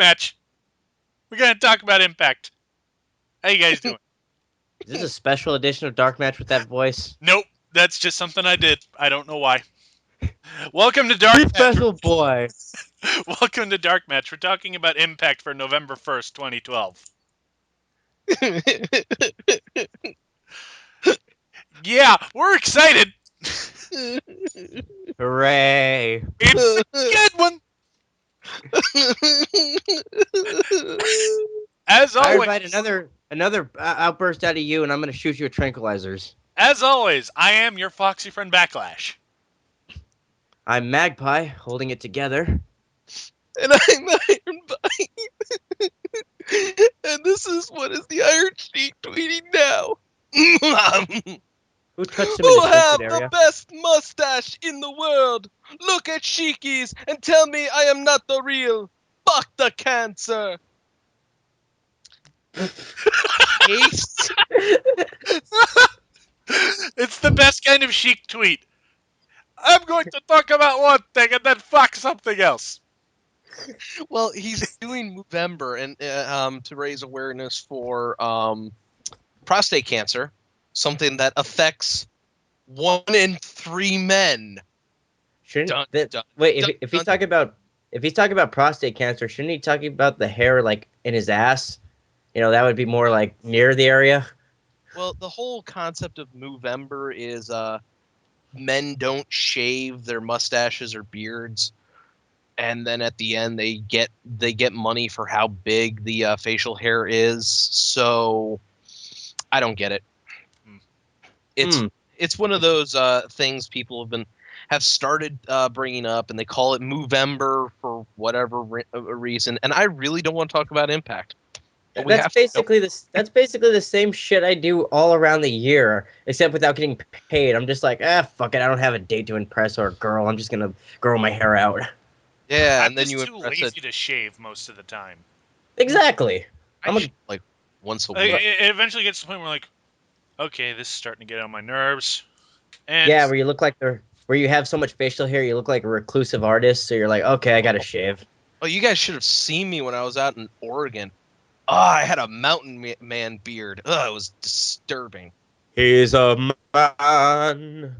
Match. We're gonna talk about Impact. How you guys doing? Is this a special edition of Dark Match with that voice? Nope, that's just something I did. I don't know why. Welcome to Dark Be Match. special, boy. Welcome to Dark Match. We're talking about Impact for November 1st, 2012. Yeah, we're excited. Hooray! It's a good one. As I invite always, another outburst out of you, and I'm gonna shoot you with tranquilizers. I am your foxy friend Backlash. I'm Magpie, holding it together. And I'm Iron Bite. And this is what is the Iron Sheik tweeting now. Who touched him in Who his sacred have the area? best mustache in the world? Look at Sheikies and tell me I am not the real. Fuck the cancer. Ace. It's the best kind of chic tweet. I'm going to talk about one thing and then fuck something else. Well, he's doing Movember and to raise awareness for prostate cancer, something that affects 1 in 3 men. Shouldn't Dun, that dun, wait? dun, If he's dun. talking about prostate cancer, shouldn't he talking about the hair like in his ass? You know, that would be more like near the area. Well, the whole concept of Movember is men don't shave their mustaches or beards, and then at the end they get money for how big the facial hair is. So I don't get it. It's Hmm. it's one of those things people have started bringing up, and they call it Movember for whatever reason. And I really don't want to talk about Impact, but we That's have to. Nope. basically this. That's basically the same shit I do all around the year, except without getting paid. I'm just like, fuck it. I don't have a date to impress or a girl. I'm just gonna grow my hair out. Yeah, I'm and then just you too impress it. lazy to shave most of the time. Exactly. I I'm a shave like once a Like, week. it eventually gets to the point where, like, okay, this is starting to get on my nerves. And yeah. Where you look like where you have so much facial hair, you look like a reclusive artist. So you're like, okay, I gotta shave. Oh, you guys should have seen me when I was out in Oregon. Oh, I had a mountain man beard. It was disturbing. He's a man.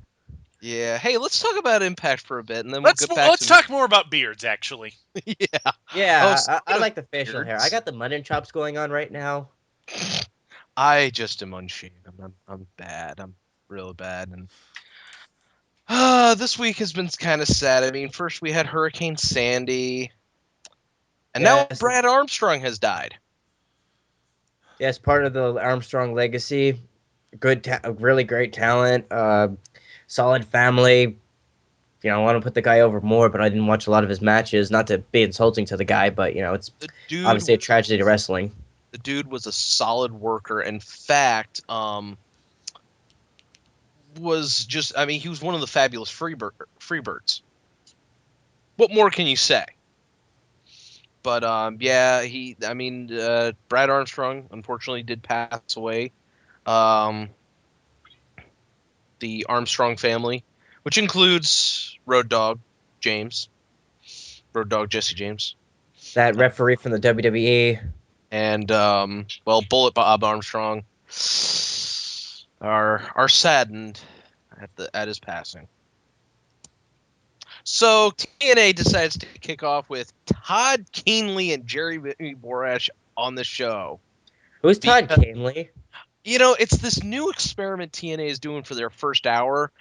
Yeah. Hey, let's talk about Impact for a bit, and then we'll let's get back let's to talk more about beards. Actually, yeah. Oh, Yeah, I speaking of like the facial hair. I beards, got the mutton chops going on right now. I just am unshaven. I'm bad. I'm real bad, and this week has been kind of sad. I mean, first we had Hurricane Sandy, and now Yes, Brad Armstrong has died. yes, part of the Armstrong legacy. Really great talent. Solid family. You know, I want to put the guy over more, but I didn't watch a lot of his matches. Not to be insulting to the guy, but you know, it's The dude obviously a was tragedy to wrestling. the dude was a solid worker. In fact, was just I mean he was one of the fabulous Freebirds. What more can you say? But yeah, Brad Armstrong unfortunately did pass away. Um, the Armstrong family, which includes Road Dog Jesse James, That referee from the WWE. and Bullet Bob Armstrong are saddened at his passing. So TNA decides to kick off with Todd Keenly and Jerry Borash on the show. Who's Todd Because, Canley? it's this new experiment TNA is doing for their first hour.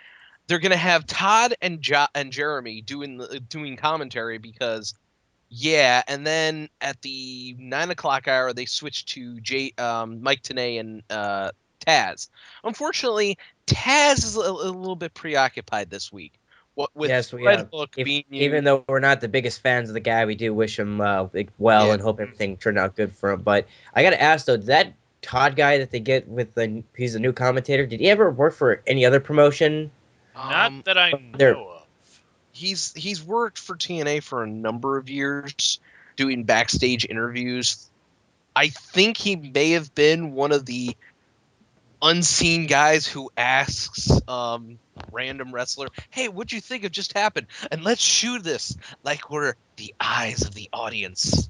They're gonna have Todd and Jeremy doing commentary because yeah, and then at the 9 o'clock hour they switch to Mike Tenay and Taz. Unfortunately, Taz is a little bit preoccupied this week. What with Yes, we Red Hook if being even used. though we're not the biggest fans of the guy, we do wish him well Yeah. and hope everything turned out good for him. But I got to ask though, did that Todd guy that they get with he's a new commentator? Did he ever work for any other promotion? not Um, that I There, know of. he's worked for TNA for a number of years, doing backstage interviews. I think he may have been one of the unseen guys who asks random wrestler, "Hey, what'd you think of just happened?" And let's shoot this like we're the eyes of the audience.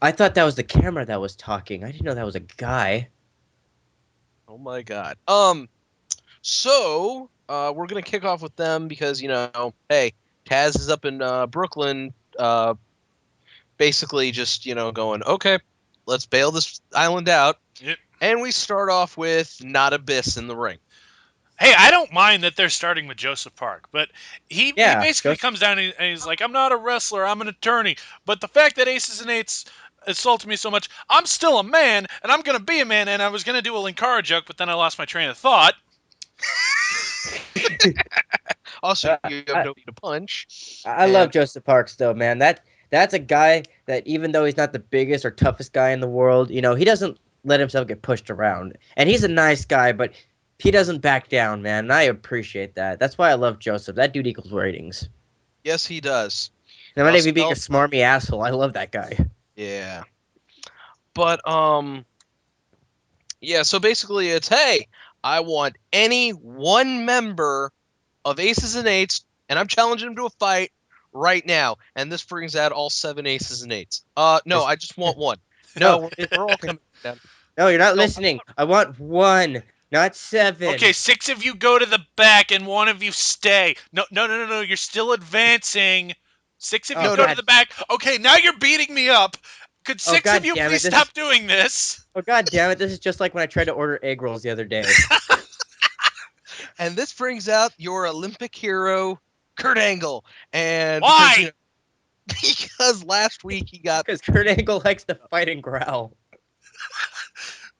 I thought that was the camera that was talking. I didn't know that was a guy. Oh my god. So we're gonna kick off with them because hey, Taz is up in Brooklyn, basically just going, okay, let's bail this island out, Yep. and we start off with not Abyss in the ring. Hey, I don't mind that they're starting with Joseph Park, but he Yeah, basically Joseph. comes down and he's like, I'm not a wrestler, I'm an attorney. But the fact that Aces and Eights assaulted me so much, I'm still a man, and I'm gonna be a man, and I was gonna do a Linkara joke, but then I lost my train of thought. Also, Uh, you have I, nobody to punch, I love and Joseph Parks though, man. That's a guy that even though he's not the biggest or toughest guy in the world, he doesn't let himself get pushed around. And he's a nice guy, but he doesn't back down, man. And I appreciate that. That's why I love Joseph. That dude equals ratings. yes, he does. No matter if Also, he being a smarmy asshole, I love that guy. yeah, but yeah. So basically, it's hey, I want any one member of Aces and Eights, and I'm challenging him to a fight right now. And this brings out all 7 Aces and Eights. No, Just I just want one. no, No, we're, just, we're all coming down. no, you're not No, listening. I want one, not seven. Okay, 6 of you go to the back and 1 of you stay. No, no, no, no, no. You're still advancing. 6 of you Oh no, go no. to god, the back. Okay, now you're beating me up. Could oh 6 of god you damn it. please This stop is doing this? oh god damn it. This is just like when I tried to order egg rolls the other day. And this brings out your Olympic hero, Kurt Angle. And because, Why? because last week he got, Because Kurt Angle likes to fight and growl.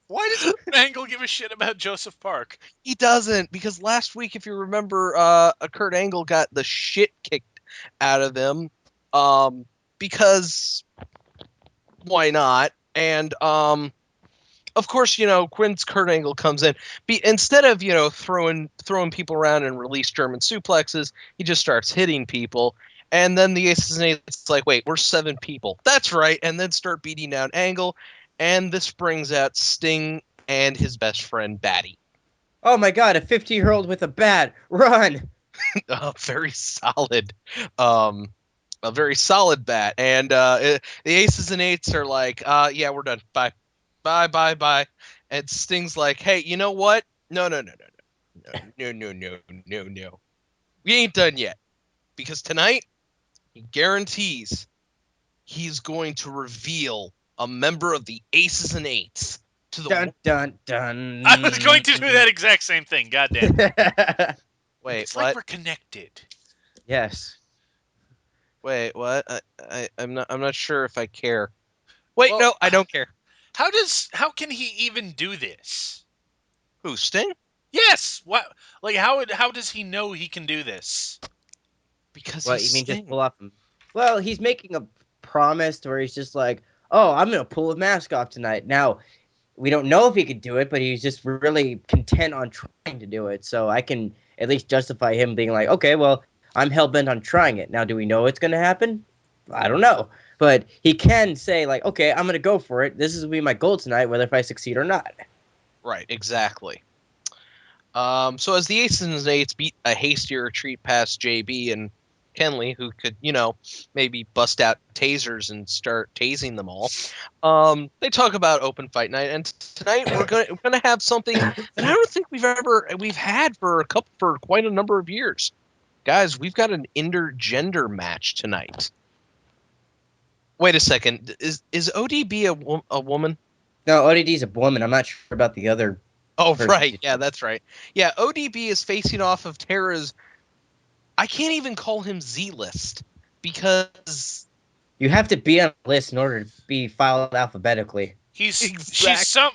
Why does Kurt Angle give a shit about Joseph Park? he doesn't, because last week, if you remember, Kurt Angle got the shit kicked out of him. Because why not? And, of course, Quinn's Kurt Angle comes in. Instead of throwing people around and release German suplexes, he just starts hitting people. And then the Aces and Eights like, wait, we're 7 people. That's right. And then start beating down Angle. And this brings out Sting and his best friend Batty. Oh my god, a 50-year-old with a bat. Run! Very solid, um, a very solid bat. And the Aces and Eights are like, yeah, we're done. Bye, bye, bye, bye. And Sting's like, hey, you know what? No, no, no, no, no, no, no, no, no, no. We ain't done yet because tonight he guarantees he's going to reveal a member of the Aces and Eights to the Dun world. dun I was going to do dun. that exact same thing. Goddamn. Wait, It's like what? we're connected. Yes. Wait, what? I'm not sure if I care. Wait, Well, no, I don't care. how can he even do this? Who, Sting? Yes. What? Like how does he know he can do this? Because What he's you mean? Just Sting. pull off him? Well, he's making a promise where he's just like, "Oh, I'm gonna pull a mask off tonight." Now, we don't know if he could do it, but he's just really content on trying to do it. So I can at least justify him being like, "Okay, well, I'm hell bent on trying it." Now, do we know it's gonna happen? I don't know, but he can say like, "Okay, I'm gonna go for it. This is gonna be my goal tonight, whether if I succeed or not." Right, exactly. So as the Aces and Eights beat a hastier retreat past JB and Kenley, who could, maybe bust out tasers and start tasing them all, they talk about open fight night, and tonight we're gonna have something that I don't think we've had for quite a number of years, guys. We've got an intergender match tonight. Wait a second, is ODB a woman? No, ODD's a woman. I'm not sure about the other Oh, person. right. Yeah, that's right. Yeah, ODB is facing off of Tara's. I can't even call him Z-list because You have to be on a list in order to be filed alphabetically. She's exact. some.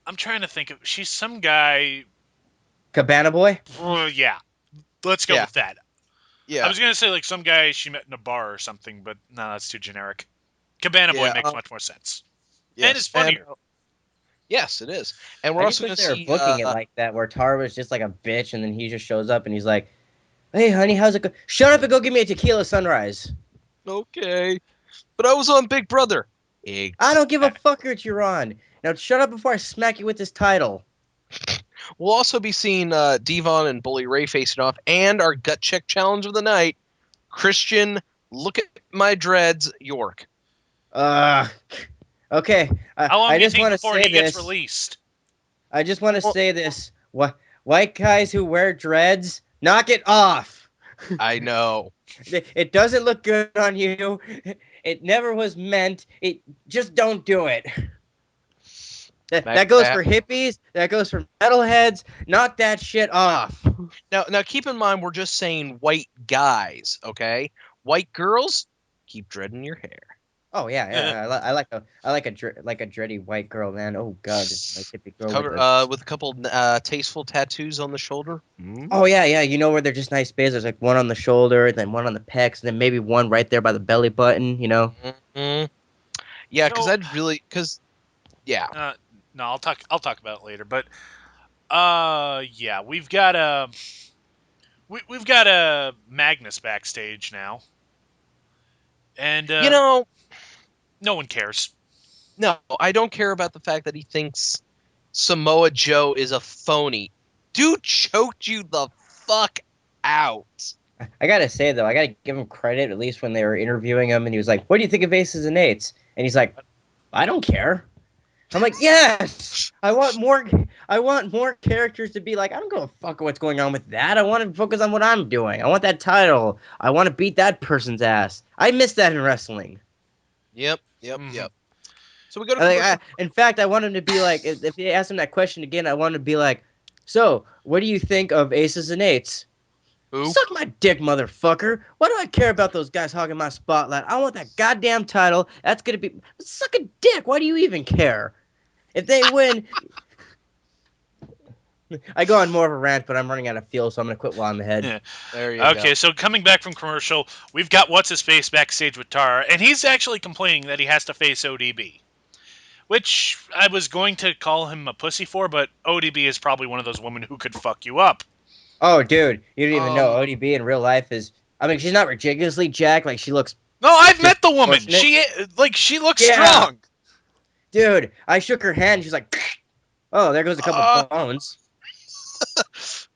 I'm trying to think of. She's some guy. Cabana Boy? Yeah. Let's go Yeah, with that. I yeah, was gonna say like some guy she met in a bar or something, but no, that's too generic. Cabana Boy yeah. makes much more sense, and it's Yes, and funnier. yes, it is. And we're I just also wish going to they were see. booking it like that, where Tar was just like a bitch, and then he just shows up and he's like, "Hey, honey, how's it go? Shut up and go give me a tequila sunrise." Okay, but I was on Big Brother. I don't give a Exact. fuck what you're on. Now shut up before I smack you with this title. We'll also be seeing Devon and Bully Ray facing off, and our gut check challenge of the night, Christian. Look at my dreads, York. Uh, okay. How long I do you just think want to before say he gets this. released? I just want to Well, say this. White guys who wear dreads, knock it off. I know. It doesn't look good on you. It never was meant. It just don't do it. That goes for hippies. That goes for metalheads. Knock that shit off. Now keep in mind we're just saying white guys, okay? White girls, keep dreading your hair. Oh yeah, yeah. I like a dready white girl, man. Oh god, like hippie girl with Cover the. with a couple tasteful tattoos on the shoulder. Oh yeah, yeah. You know where they're just nice bases. There's like one on the shoulder, then one on the pecs, and then maybe one right there by the belly button. You know. Mm-hmm. Yeah, because So, I'd really yeah. no, I'll talk about it later. But yeah, we've got a Magnus backstage now, and You know, no one cares. no, I don't care about the fact that he thinks Samoa Joe is a phony. Dude choked you the fuck out. I gotta say though, I gotta give him credit at least when they were interviewing him, and he was like, "What do you think of aces and eights?" And he's like, "I don't care." I'm like, "Yes, I want more. I want more characters to be like, I don't give a fuck what's going on with that. I want to focus on what I'm doing. I want that title. I want to beat that person's ass. I miss that in wrestling." Yep, Mhm. yep. So we go to commercial. In fact, I want him to be like, if you ask him that question again, I want him to be like, "So, what do you think of aces and eights?" Who? Suck my dick, motherfucker. Why do I care about those guys hogging my spotlight? I want that goddamn title. That's gonna be suck a dick. Why do you even care? If they win, I go on more of a rant, but I'm running out of fuel, so I'm gonna quit while I'm ahead. Yeah. There you Okay, go. so coming back from commercial, we've got what's his face backstage with Tara, and he's actually complaining that he has to face ODB. Which I was going to call him a pussy for, but ODB is probably one of those women who could fuck you up. Oh, dude, you don't even know Um, ODB in real life is. I mean, she's not ridiculously jacked. Like she looks No, I've met the woman. disproportionate. She looks Yeah, strong. dude. I shook her hand. She's like, "Oh, there goes a couple uh, bones."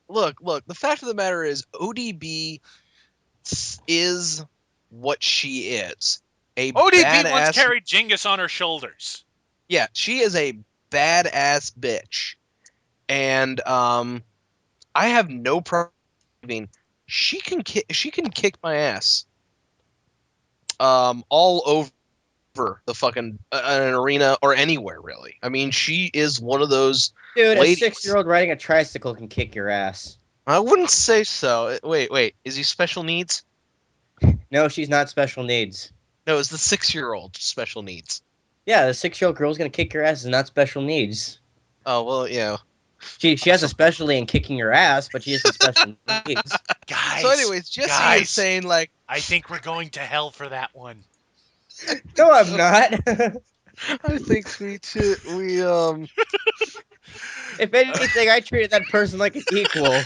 look. The fact of the matter is, ODB is what she is. A ODB once badass. carried Genghis on her shoulders. Yeah, she is a badass bitch, and I have no problem. She can kick my ass. All over the fucking an arena or anywhere really. I mean, she is one of those Dude, a ladies. 6-year-old riding a tricycle can kick your ass. I wouldn't say so. Wait. Is he special needs? No, she's not special needs. No, it's the 6-year-old special needs. Yeah, the 6-year-old girl's gonna kick your ass is not special needs. Oh well, yeah. She has a specialty in kicking your ass, but she isn't special needs. Guys, So, anyways, Jesse is saying like, I think we're going to hell for that one. No, I'm not. I think we too. We If anything, I treated that person like an equal.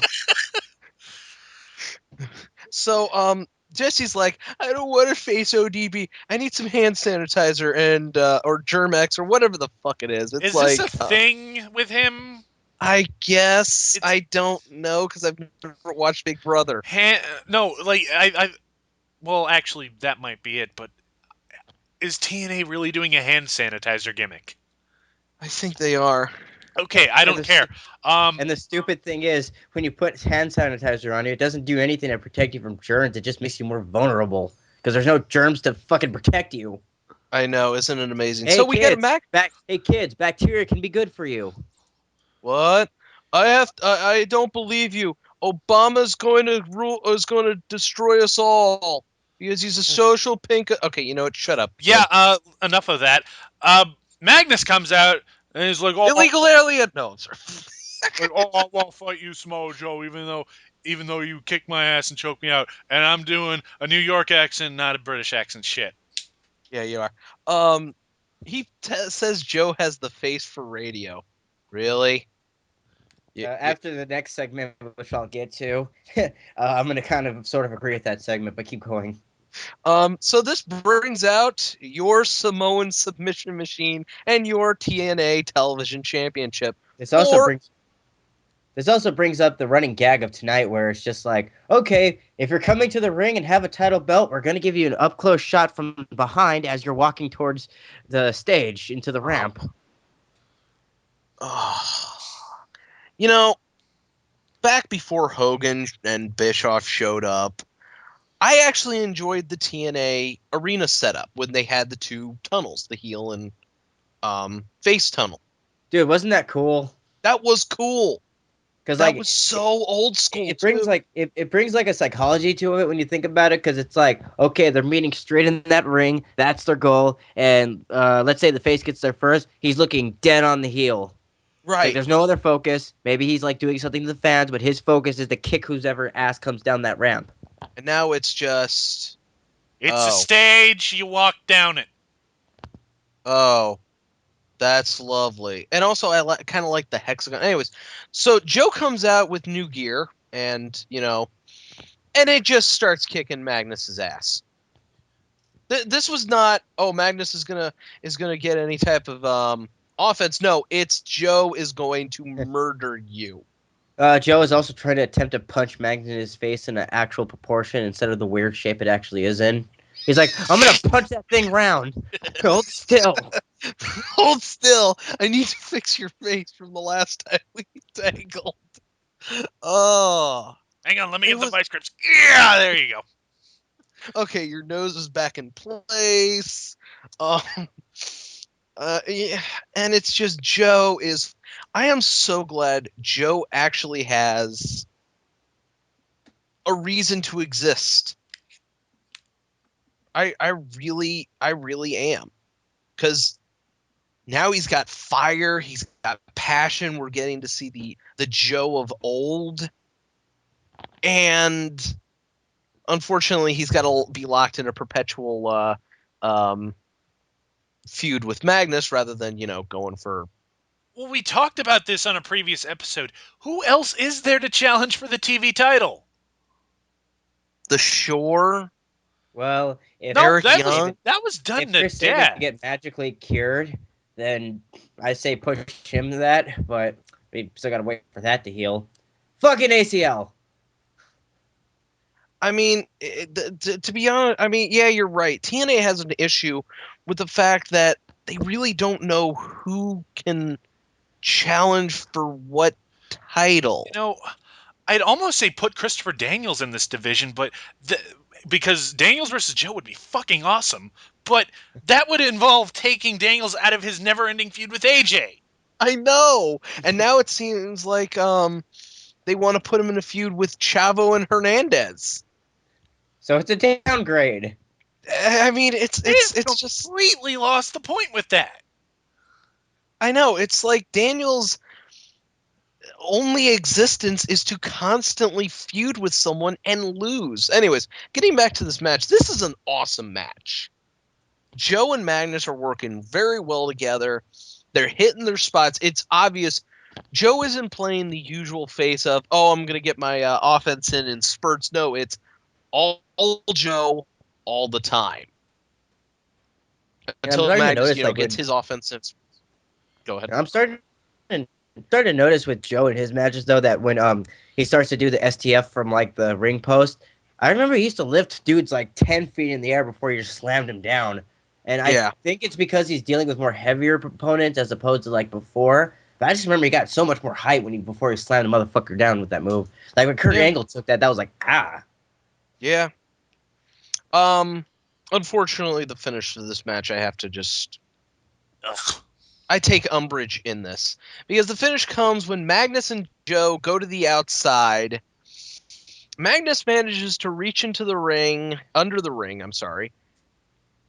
So Jesse's like, I don't want to face ODB. I need some hand sanitizer and or Germex or whatever the fuck it is. It's Is this like a thing with him? I guess It's I don't know because I've never watched Big Brother. no, like I. Well, actually, that might be it. But is TNA really doing a hand sanitizer gimmick? I think they are. Okay, I And don't care. and the stupid thing is, when you put hand sanitizer on you, it doesn't do anything to protect you from germs. It just makes you more vulnerable because there's no germs to fucking protect you. I know, isn't it amazing? Hey So we get him kids, back. Hey kids, bacteria can be good for you. What? I don't believe you. Obama's going to rule. Is going to destroy us all because he's a social pink. Okay, you know what? Shut up. Yeah. Enough of that. Magnus comes out and he's like, "Oh, Illegal alien. No, I'm sorry. I won't fight you, Samoa Joe, even though you kicked my ass and choked me out, and I'm doing a New York accent, not a British accent. Shit." Yeah, you are. He says Joe has the face for radio. Really? After the next segment, which I'll get to, I'm going to kind of sort of agree with that segment, but keep going. So this brings out your Samoan submission machine and your TNA Television Championship. This also Or brings This also brings up the running gag of tonight, where it's just like, okay, if you're coming to the ring and have a title belt, we're gonna give you an up close shot from behind as you're walking towards the stage into the ramp. Oh. You know, back before Hogan and Bischoff showed up, I actually enjoyed the TNA arena setup when they had the two tunnels, the heel and face tunnel. Dude, wasn't that cool? That was cool. Because That like was so old school it brings too. like it brings like a psychology to it when you think about it, because it's like, okay, they're meeting straight in that ring, that's their goal, and let's say the face gets there first, he's looking dead on the heel. Like Right. there's no other focus. Maybe he's like doing something to the fans, but his focus is to kick whose ever ass comes down that ramp. And now it's just It's a oh, stage. You walk down it. oh, that's lovely. And also I kind of like the hexagon. Anyways, so Joe comes out with new gear and, and it just starts kicking Magnus's ass. This was not, oh, Magnus is gonna get any type of offense. No, it's Joe is going to murder you. Joe is also trying to attempt to punch Magnus in his face in an actual proportion instead of the weird shape it actually is in. He's like, I'm gonna punch that thing round. Hold still. Hold still. I need to fix your face from the last time we tangled. Oh, Hang on, let me it get the was vice grips. Yeah, there you go. okay. Your nose is back in place. Um, yeah, and it's just Joe is. I am so glad Joe actually has a reason to exist. I really am, because now he's got fire, he's got passion. We're getting to see the Joe of old, and unfortunately, he's got to be locked in a perpetual um, feud with Magnus rather than going for Well, we talked about this on a previous episode. Who else is there to challenge for the TV title? the Shore. Well, if No, Eric Chris is Young. that was done if to Chris Sabin can death. get magically cured, then I say push him to that. But we still gotta wait for that to heal. Fucking ACL. I mean, to be honest, I mean, yeah, you're right. TNA has an issue with the fact that they really don't know who can challenge for what title. You know, I'd almost say put Christopher Daniels in this division, but the, because Daniels versus Joe would be fucking awesome. But that would involve taking Daniels out of his never-ending feud with AJ. I know, and now it seems like they want to put him in a feud with Chavo and Hernandez. So it's a downgrade. I mean, it's They it's have it's just completely lost the point with that. I know it's like Daniels' only existence is to constantly feud with someone and lose. Anyways, getting back to this match, this is an awesome match. Joe and Magnus are working very well together. They're hitting their spots. It's obvious Joe isn't playing the usual face of, oh, I'm going to get my offense in spurts. No, it's all Joe all the time And I'm until starting to Magnus, notice, like, gets with his offense in. Go ahead. I'm starting to notice with Joe in his matches though, that when he starts to do the STF from like the ring post, I remember he used to lift dudes like 10 feet in the air before he just slammed him down, and I Yeah. think it's because he's dealing with more heavier opponents as opposed to like before. But I just remember he got so much more height before he slammed the motherfucker down with that move. Like when Kurt Yeah. Angle took that, that was like ah. Yeah. Um, Unfortunately, the finish of this match, I have to just Ugh. I take umbrage in this because the finish comes when Magnus and Joe go to the outside. Magnus manages to reach into the ring, under the ring, I'm sorry,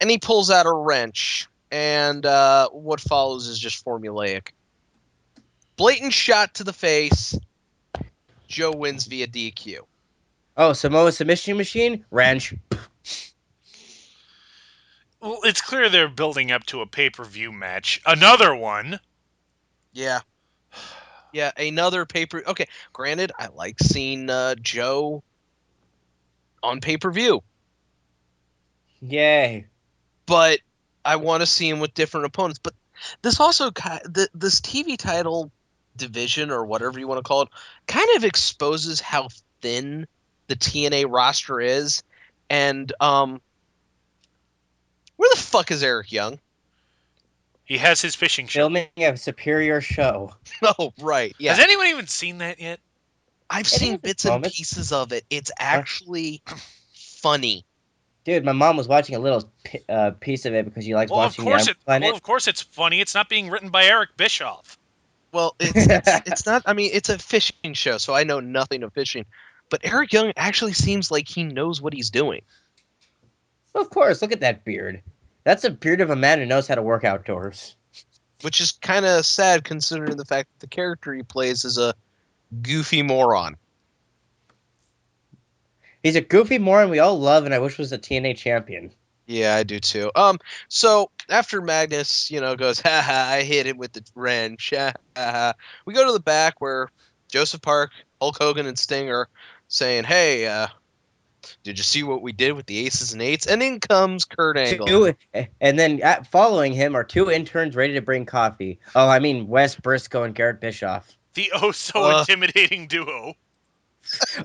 and he pulls out a wrench. And what follows is just formulaic. Blatant shot to the face. Joe wins via DQ. Oh, Samoa submission machine wrench. Well, it's clear they're building up to a pay-per-view match. Another one. Yeah. Yeah, another paper. Okay, granted, I like seeing Joe on pay per view, Yay. but I want to see him with different opponents. But this also, this TV title division or whatever you want to call it kind of exposes how thin the TNA roster is. And where the fuck is Eric Young? He has his fishing show. Filming a superior show. Oh, right. Yeah. Has anyone even seen that yet? I've It seen has its bits and moments. pieces of it. It's Uh, actually funny. Dude, my mom was watching a little piece of it because she likes watching the Animal Planet. Of course it's funny. It's not being written by Eric Bischoff. Well, it's not. I mean, it's a fishing show, so I know nothing of fishing. But Eric Young actually seems like he knows what he's doing. Of course, look at that beard. That's a beard of a man who knows how to work outdoors. Which is kind of sad considering the fact that the character he plays is a goofy moron. He's a goofy moron we all love, and I wish was a TNA champion. Yeah, I do too. So after Magnus, goes, ha ha, I hit him with the wrench. Ha ha. We go to the back where Joseph Park, Hulk Hogan, and Sting are saying, hey, did you see what we did with the aces and eights? And in comes Kurt Angle. And then following him are two interns ready to bring coffee. Oh, I mean Wes Briscoe and Garrett Bischoff. The oh so intimidating duo.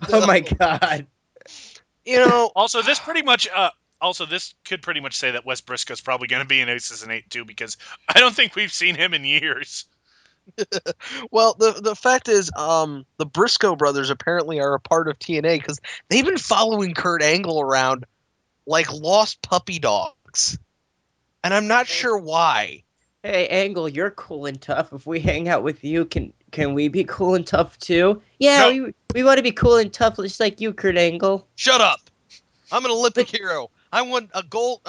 Oh my god. Also, this pretty much this could pretty much say that Wes Briscoe's probably going to be in Aces and Eight too, because I don't think we've seen him in years. Well, the fact is, the Briscoe brothers apparently are a part of TNA because they've been following Kurt Angle around like lost puppy dogs, and I'm not sure why. Hey, Angle, you're cool and tough. If we hang out with you, can we be cool and tough too? Yeah, No. we want to be cool and tough, just like you, Kurt Angle. Shut up! I'm an Olympic hero. I won a gold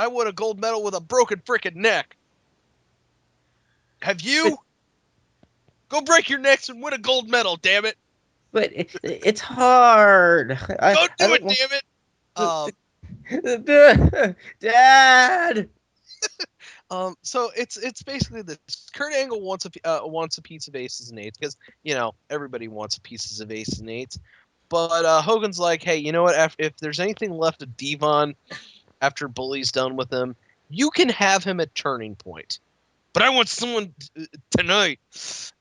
medal with a broken frickin' neck. Have you? Go break your necks and win a gold medal, damn it! But it's hard. Go do it, damn it! Dad. So it's basically this. Kurt Angle wants a piece of aces and eights because everybody wants pieces of aces and eights. But Hogan's like, hey, you know what? If there's anything left of Devon after Bully's done with him, you can have him at Turning Point. But I want someone tonight.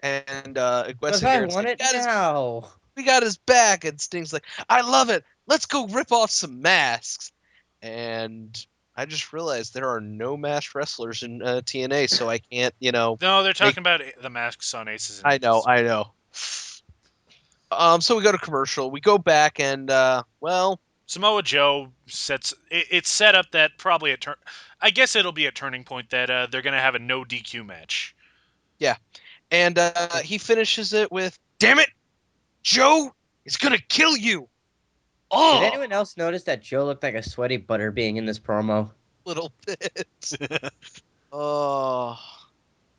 And Because I want it now. We got his back, and Sting's like, I love it. Let's go rip off some masks. And I just realized there are no masked wrestlers in TNA, so I can't, No, they're talking about the masks on Aces and Eights. I know. So we go to commercial. We go back and, Samoa Joe it's set up that probably I guess it'll be a Turning Point that they're going to have a no DQ match. Yeah. And he finishes it with, damn it, Joe is going to kill you. Oh! Did anyone else notice that Joe looked like a sweaty butter being in this promo? Little bit. Oh.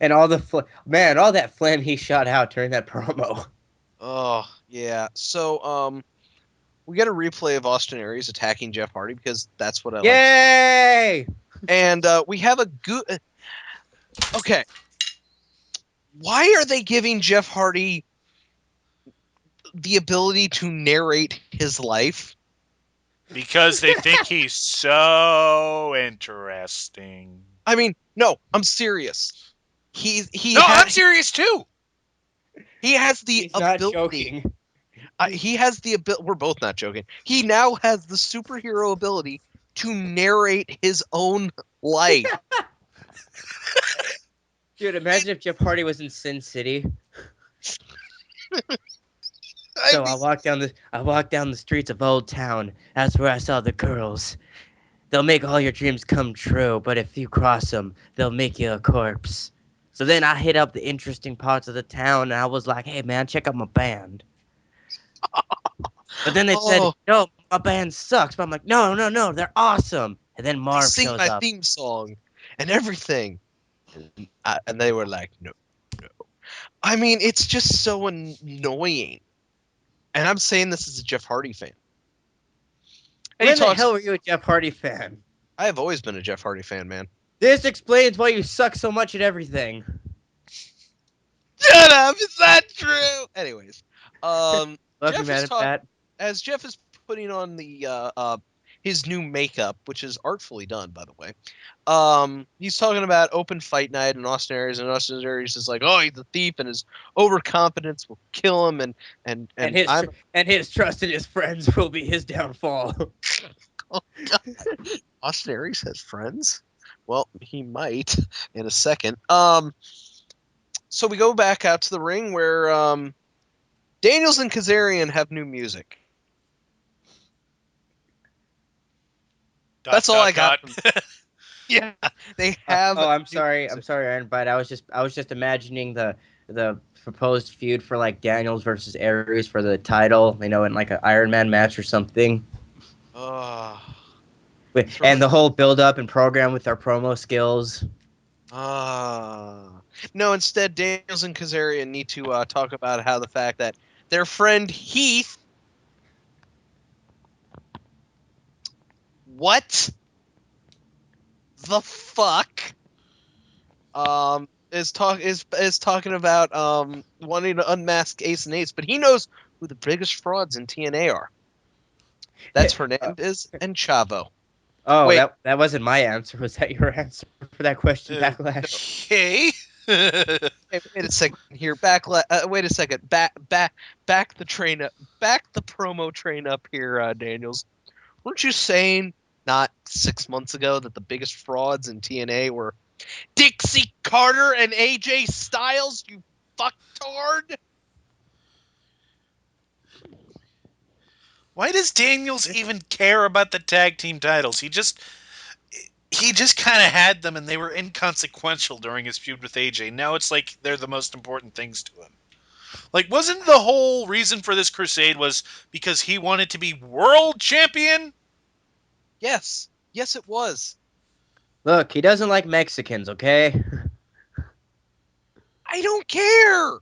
And all that phlegm he shot out during that promo. Oh, yeah. So, we get a replay of Austin Aries attacking Jeff Hardy because that's what I like. Yay! And we have a good... Okay. Why are they giving Jeff Hardy the ability to narrate his life? Because they think he's so interesting. I mean, no, I'm serious. I'm serious too. He has the He's not ability. joking. He has the ability. We're both not joking. He now has the superhero ability to narrate his own life. Dude, imagine if Jeff Hardy was in Sin City. So I walked down the streets of Old Town. That's where I saw the girls. They'll make all your dreams come true, but if you cross them, they'll make you a corpse. So then I hit up the interesting parts of the town, and I was like, hey, man, check out my band. But then they said, no, my band sucks. But I'm like, no, they're awesome. And then Marv shows up. Sing my theme song and everything. And they were like, no. I mean, it's just so annoying. And I'm saying this as a Jeff Hardy fan. And When the hell were you a Jeff Hardy fan? I have always been a Jeff Hardy fan, man. This explains why you suck so much at everything. Shut up! Is that true? Anyways, Love you, man, Pat. As Jeff is putting on the his new makeup, which is artfully done, by the way. He's talking about open fight night in Austin Aries, and Austin Aries is like, "Oh, he's a thief, and his overconfidence will kill him." And And I'm his trust in his friends will be his downfall. oh God, Austin Aries has friends. Well, he might in a second. So we go back out to the ring where Daniels and Kazarian have new music. Dot That's all I dot got. dot. Yeah, they have. I'm new sorry, music. Aaron, but I was just imagining the proposed feud for like Daniels versus Aries for the title, in like an Iron Man match or something. Uh, And throwing. the whole build up and program with our promo skills. No, instead, Daniels and Kazarian need to talk about how the fact that their friend Heath. What the fuck? Is talking about wanting to unmask Ace and Ace, but he knows who the biggest frauds in TNA are. That's Uh, Hernandez and Chavo. oh, Wait, that wasn't my answer. Was that your answer for that question, Backlash? Okay. wait a second here. Wait a second. Back the train up. Back the promo train up here, Daniels. Weren't you saying not 6 months ago that the biggest frauds in TNA were Dixie Carter and AJ Styles? You fucktard. Why does Daniels even care about the tag team titles? He just kind of had them and they were inconsequential during his feud with AJ. Now it's like they're the most important things to him. Like, wasn't the whole reason for this crusade was because he wanted to be world champion? Yes, yes, it was. Look, he doesn't like Mexicans, okay? I don't care.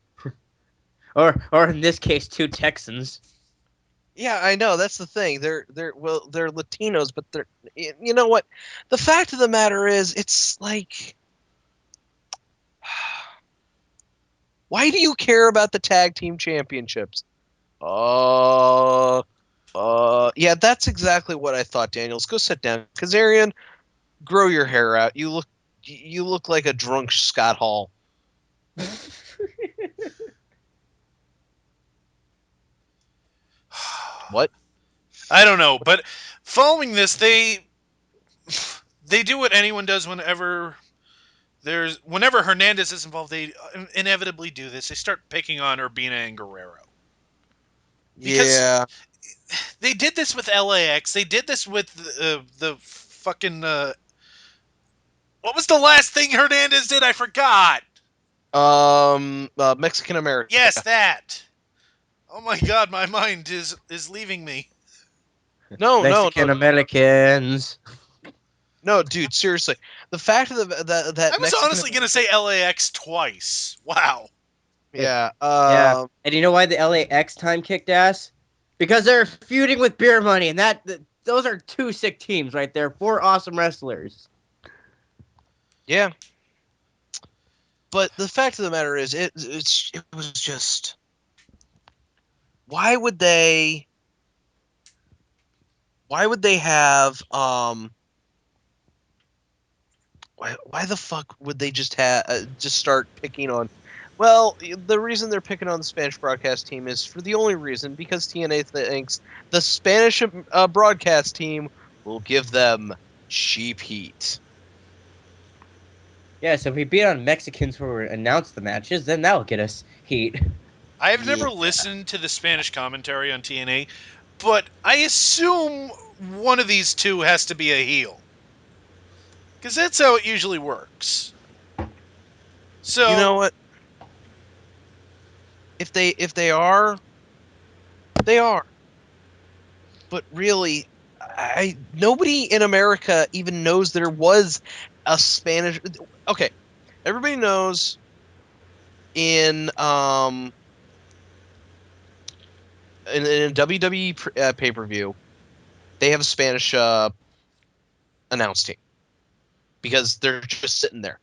Or in this case, two Texans. Yeah, I know. That's the thing. They're Latinos, but they're you know what? The fact of the matter is, it's like, why do you care about the tag team championships? Yeah, that's exactly what I thought. Daniels, go sit down. Kazarian, grow your hair out. You look like a drunk Scott Hall. What? I don't know, but following this, they do what anyone does whenever Hernandez is involved. They inevitably do this. They start picking on Urbina and Guerrero because Yeah. they did this with LAX. They did this with the fucking. What was the last thing Hernandez did? I forgot. Mexican America. Yes, that. Oh my god, my mind is leaving me. No, no, no, Mexican Americans. no, dude. Seriously, the fact of I that was Mexican honestly gonna America. say LAX twice. Wow. Yeah. Yeah. And you know why the LAX time kicked ass? Because they're feuding with Beer Money, and those are two sick teams right there. Four awesome wrestlers. Yeah. But the fact of the matter is, it was just, why would they why would they have why the fuck would they just start picking on, well, the reason they're picking on the Spanish broadcast team is for the only reason because TNA thinks the Spanish broadcast team will give them cheap heat. Yeah, so if we beat on Mexicans who announce the matches, then that'll get us heat. I have Yeah. never listened to the Spanish commentary on TNA, but I assume one of these two has to be a heel. Because that's how it usually works. You So, know what? If they are, they are. But really, I nobody in America even knows there was a Spanish. Okay, everybody knows in in a WWE pay per view they have a Spanish announce team because they're just sitting there.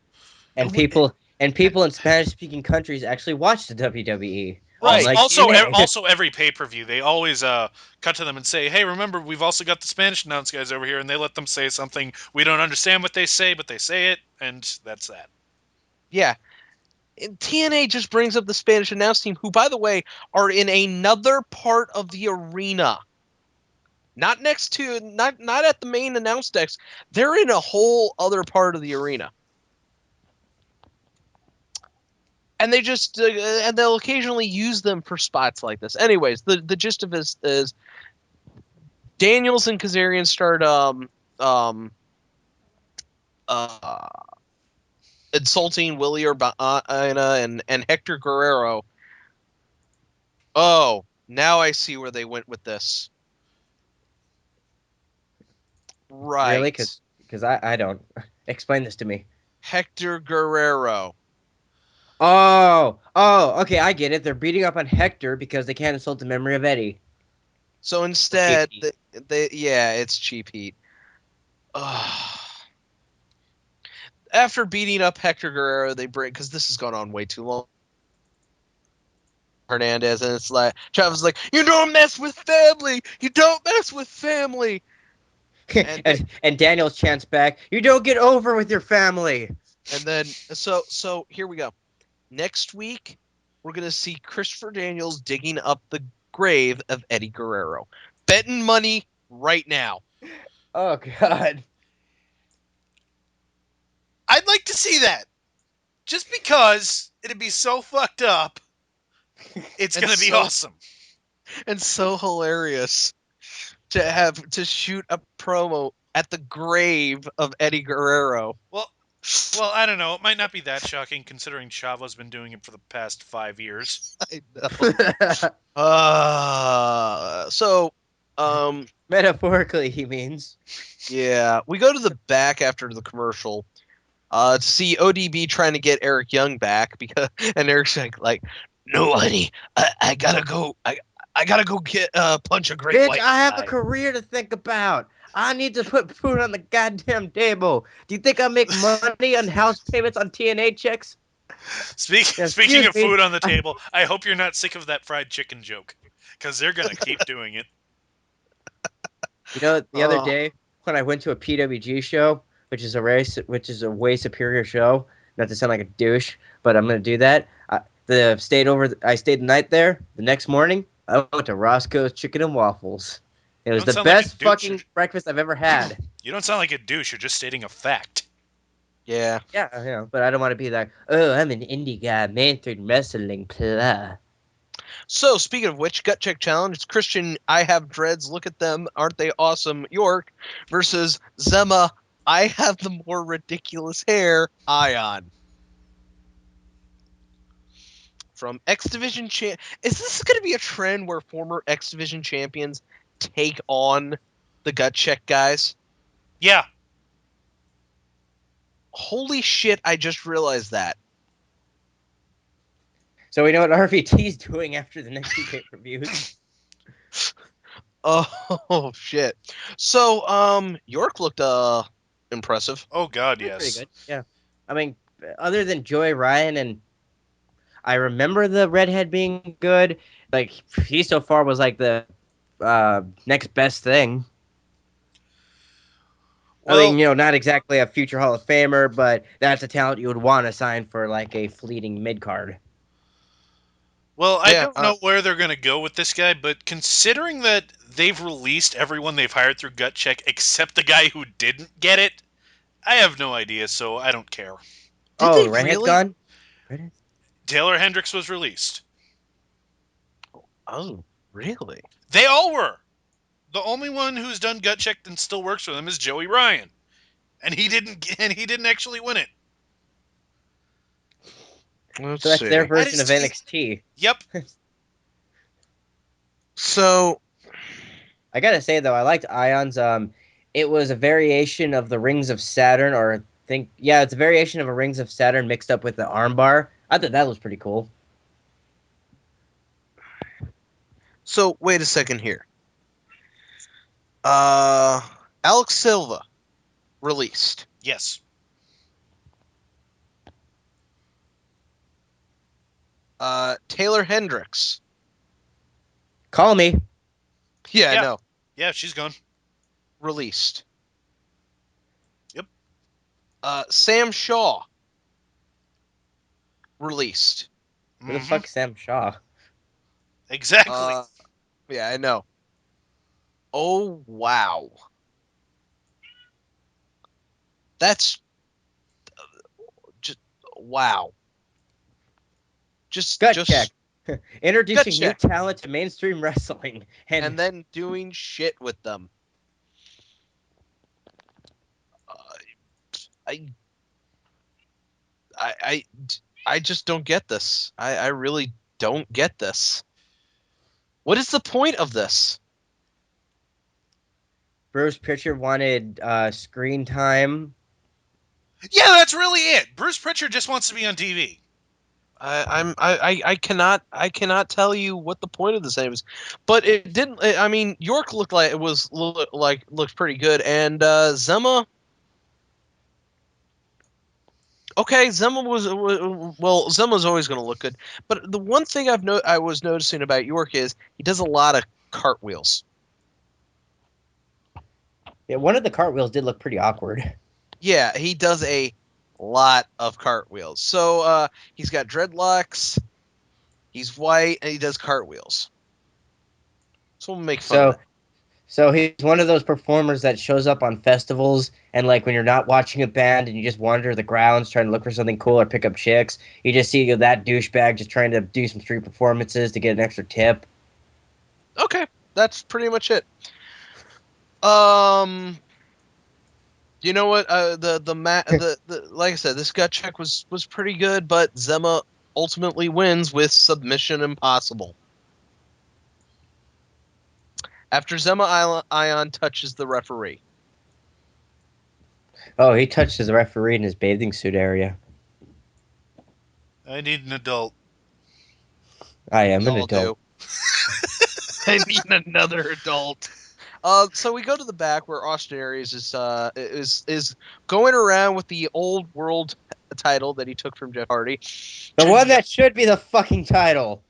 And Nobody, people in Spanish speaking countries actually watch the WWE. Right. Unlike Also, TNA. every pay per view, they always cut to them and say, "Hey, remember, we've also got the Spanish announce guys over here," and they let them say something. We don't understand what they say, but they say it, and that's that. Yeah. And TNA just brings up the Spanish announce team, who, by the way, are in another part of the arena. Not next to, not at the main announce decks. They're in a whole other part of the arena. And they just and they'll occasionally use them for spots like this. Anyways, the gist of this is Daniels and Kazarian start um uh insulting Willie Urbana and Hector Guerrero. Oh, now I see where they went with this. Really? Right. Because I don't. Explain this to me. Hector Guerrero. Okay, I get it. They're beating up on Hector because they can't insult the memory of Eddie. So Or Cheap instead, Heat. yeah, it's cheap heat. Ugh. After beating up Hector Guerrero, they bring, because this has gone on way too long, Hernandez, and it's like Travis is like, "You don't mess with family. You don't mess with family." And they, And Daniels chants back, "You don't get over with your family." and then so here we go. Next week, we're gonna see Christopher Daniels digging up the grave of Eddie Guerrero. Betting money right now. Oh God. I'd like to see that, just because it'd be so fucked up. It's And gonna be so awesome. and so hilarious to shoot a promo at the grave of Eddie Guerrero. Well, well, I don't know. It might not be that shocking considering Chavo's been doing it for the past 5 years. I know. So Metaphorically, he means. yeah, we go to the back after the commercial to see ODB trying to get Eric Young back because and Eric's like no honey, I gotta go I gotta go get punch a great Bitch, white I have a guy. career to think about. I need to put food on the goddamn table. Do you think I make money on house payments on TNA checks? Speaking Excuse of me. food on the table, I hope you're not sick of that fried chicken joke, because they're gonna keep doing it. You know, the other Oh, day when I went to a PWG show, which is a way superior show. Not to sound like a douche, but I'm gonna do that. I stayed the night there. The next morning, I went to Roscoe's Chicken and Waffles. It You was don't the sound like a best douche. fucking breakfast I've ever had. You don't sound like a douche. You're just stating a fact. yeah. Yeah, but I don't want to be like, oh, I'm an indie guy, man through wrestling, blah. So speaking of which, gut check challenge. It's Christian. I have dreads. Look at them. Aren't they awesome? York versus Zema. I have the more ridiculous hair. Ion. From X Division champ. Is this going to be a trend where former X Division champions take on the gut check guys? Yeah. Holy shit! I just realized that. So we know what RVT's doing after the next two pay-per-views. Oh shit! So York looked impressive. Oh God, He was pretty yes. good. Yeah. I mean, other than Joey Ryan, and I remember the redhead being good. Like he so far was like the next best thing. I mean, Well, not exactly a future Hall of Famer, but that's a talent you would want to sign for like a fleeting mid card. I Yeah. don't know where they're gonna go with this guy, but considering that they've released everyone they've hired through Gut Check except the guy who didn't get it, I have no idea, so I don't care. Did Oh, they the redhead's really? gone. Redhead? Taylor Hendricks was released. Oh, really? They all were. The only one who's done Gut Check and still works for them is Joey Ryan, and he didn't actually win it. Let's So that's their see. That version is, of NXT. yep. So I gotta say though, I liked Ion's. It was a variation of the Rings of Saturn, or yeah, it's a variation of a Rings of Saturn mixed up with the armbar. I thought that was pretty cool. so wait a second here. Uh, Alex Silva released. Yes. Taylor Hendricks. Call me. Yeah, I Yeah. know. Yeah, she's gone. Released. Yep. Sam Shaw. Released. Who the Mm-hmm. fuck is Sam Shaw? Exactly. Uh, yeah, I know. Oh wow. That's just wow. Gut check. Just gut Introducing new check, talent to mainstream wrestling. And and then doing shit with them. Uh, I, I, I, I just don't get this. I really don't get this. What is the point of this? Bruce Pritchard wanted screen time. Yeah, that's really it. Bruce Pritchard just wants to be on TV. I cannot tell you what the point of this is, but it didn't. I mean, York looked like it was looked pretty good, and Zema. Okay, Zema well. Zema's always going to look good, but the one thing I was noticing about York is he does a lot of cartwheels. Yeah, one of the cartwheels did look pretty awkward. Yeah, he does a lot of cartwheels. So he's got dreadlocks, he's white, and he does cartwheels. So we'll make fun of So that. so he's one of those performers that shows up on festivals and like when you're not watching a band and you just wander the grounds trying to look for something cool or pick up chicks, you just see that douchebag just trying to do some street performances to get an extra tip. Okay, that's pretty much it. Um, you know what? The like I said, this gut check was pretty good, but Zema ultimately wins with submission impossible. After Zema Ion touches the referee. Oh, he touched his referee in his bathing suit area. I need an adult. I am We an all adult. do. I need another adult. So we go to the back where Austin Aries is going around with the old world title that he took from Jeff Hardy. The one JBL. that should be the fucking title.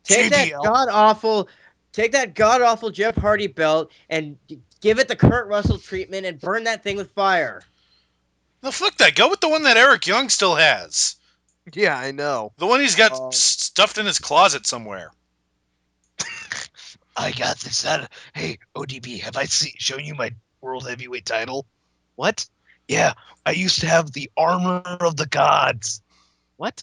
Take that JBL. god awful, take that god awful Jeff Hardy belt and give it the Kurt Russell treatment and burn that thing with fire. No, fuck that. Go with the one that Eric Young still has. Yeah, I know. The one he's got Um, stuffed in his closet somewhere. I got this out. Hey, ODB, have I shown you my world heavyweight title? What? Yeah, I used to have the armor of the gods. What?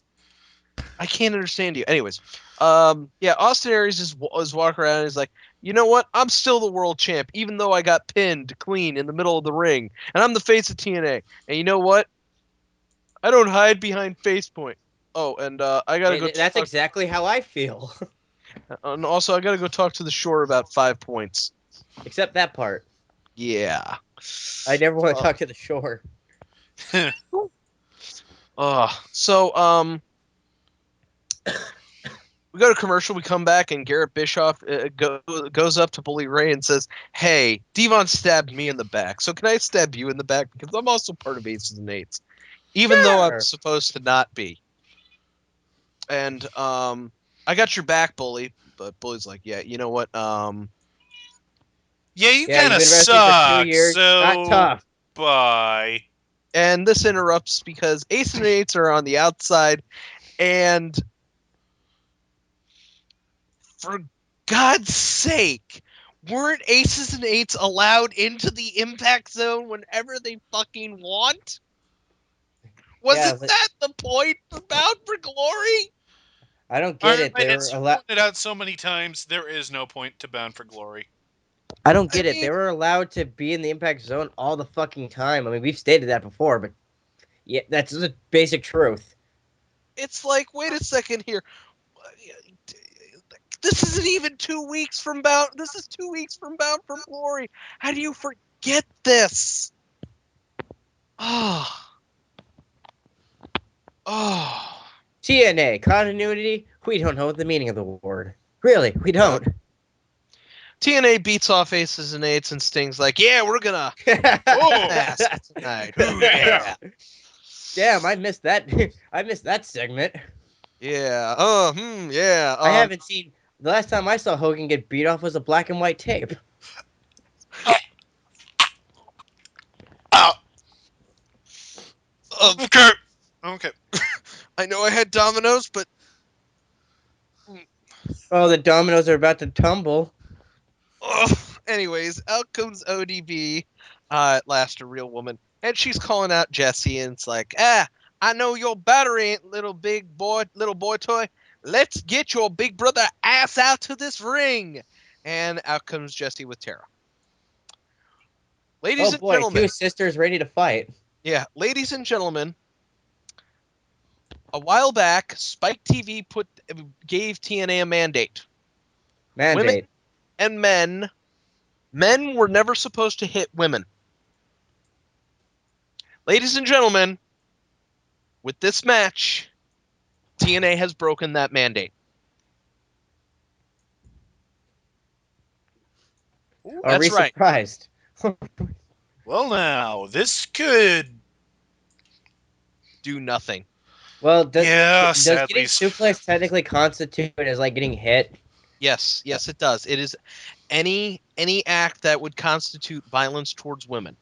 I can't understand you. Anyways, yeah, Austin Aries is walking around and he's like, you know what? I'm still the world champ, even though I got pinned clean in the middle of the ring, and I'm the face of TNA. And you know what? I don't hide behind face point. Oh, and I gotta go That's talk. exactly how I feel. And also, I gotta go talk to the Shore about 5 points. Except that part. Yeah. I never want to Uh, talk to the Shore. so we go to commercial. We come back, and Garrett Bischoff goes up to Bully Ray and says, "Hey, Devon stabbed me in the back, so can I stab you in the back because I'm also part of Aces and Eights, even though I'm Sure. supposed to not be." And I got your back, Bully. But Bully's like, "Yeah, you know what? Yeah, you Yeah, kind you've of been wrestling for 2 suck. years. Not So, tough. bye. And this interrupts because Aces and Eights are on the outside, and for God's sake, weren't Aces and Eights allowed into the impact zone whenever they fucking want? Yeah, Wasn't that the point for Bound for Glory? I don't get Iron it. Man They were has allowed. pointed out so many times, there is no point to Bound for Glory. I don't I get it. mean, They were allowed to be in the impact zone all the fucking time. I mean, we've stated that before, but yeah, that's the basic truth. it's like, wait a second here. This isn't even 2 weeks from Bound. This is 2 weeks from Bound for Glory. How do you forget this? Oh, oh. TNA continuity. We don't know the meaning of the word. Really, we don't. TNA beats off Aces and Eights, and Sting's like, yeah, we're gonna Oh, ass tonight. Ooh, yeah. Damn, I missed that. I missed that segment. Yeah. Yeah. I haven't seen. The last time I saw Hogan get beat off was a black and white tape. Oh, uh, okay. Okay. I know I had Domino's, but Oh, the dominoes are about to tumble. anyways, out comes ODB, at last a real woman, and she's calling out Jesse, and it's like, I know your battery ain't little boy toy. Let's get your big brother ass out to this ring. And out comes Jesse with Tara. Oh Ladies and boy, two gentlemen, sisters ready to fight. yeah, ladies and gentlemen, a while back, Spike TV gave TNA a mandate. Women Mandate. and men were never supposed to hit women. Ladies and gentlemen, with this match, TNA has broken that mandate. Are we That's right. surprised? Well, now this could. Do nothing. Well, Yeah, does sadly. getting suplex technically constitute as like getting hit? Yes, it does. It is any act that would constitute violence towards women.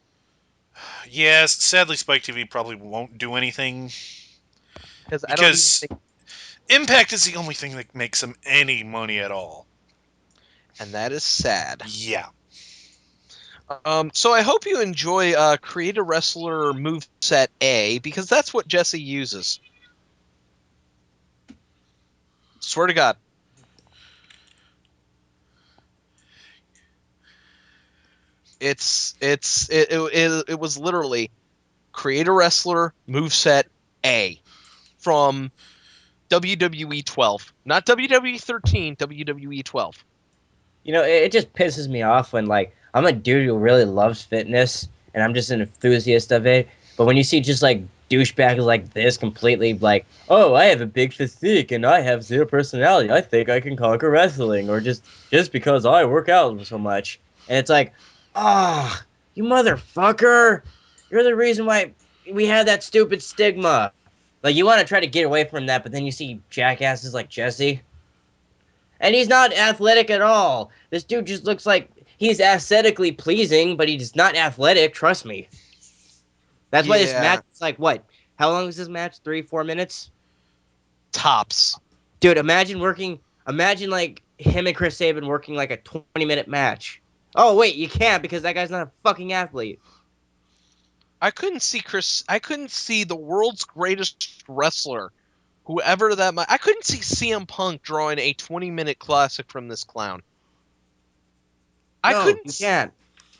Yes, sadly, Spike TV probably won't do anything Because I don't even because think, Impact is the only thing that makes them any money at all. and that is sad. Yeah. So I hope you enjoy Create a Wrestler moveset A, because that's what Jesse uses. Swear to God. It was literally Create a Wrestler moveset A from WWE 12, not WWE 13, WWE 12. You know, it just pisses me off when like I'm a dude who really loves fitness and I'm just an enthusiast of it. But when you see just like douchebags like this completely like, oh, I have a big physique and I have zero personality. I think I can conquer wrestling, or just because I work out so much. And it's like, ah, you motherfucker. You're the reason why we have that stupid stigma. Like you want to try to get away from that, but then you see jackasses like Jesse. And he's not athletic at all. This dude just looks like he's aesthetically pleasing, but he's not athletic. Trust me. That's why this match Yeah, is like what? How long was this match? 3-4 minutes? tops. Dude, imagine working. Imagine like him and Chris Sabin working like a 20-minute match. Oh wait, you can't because that guy's not a fucking athlete. I couldn't see the world's greatest wrestler, whoever that might. I couldn't see CM Punk drawing a 20-minute classic from this clown. I No, couldn't you can't.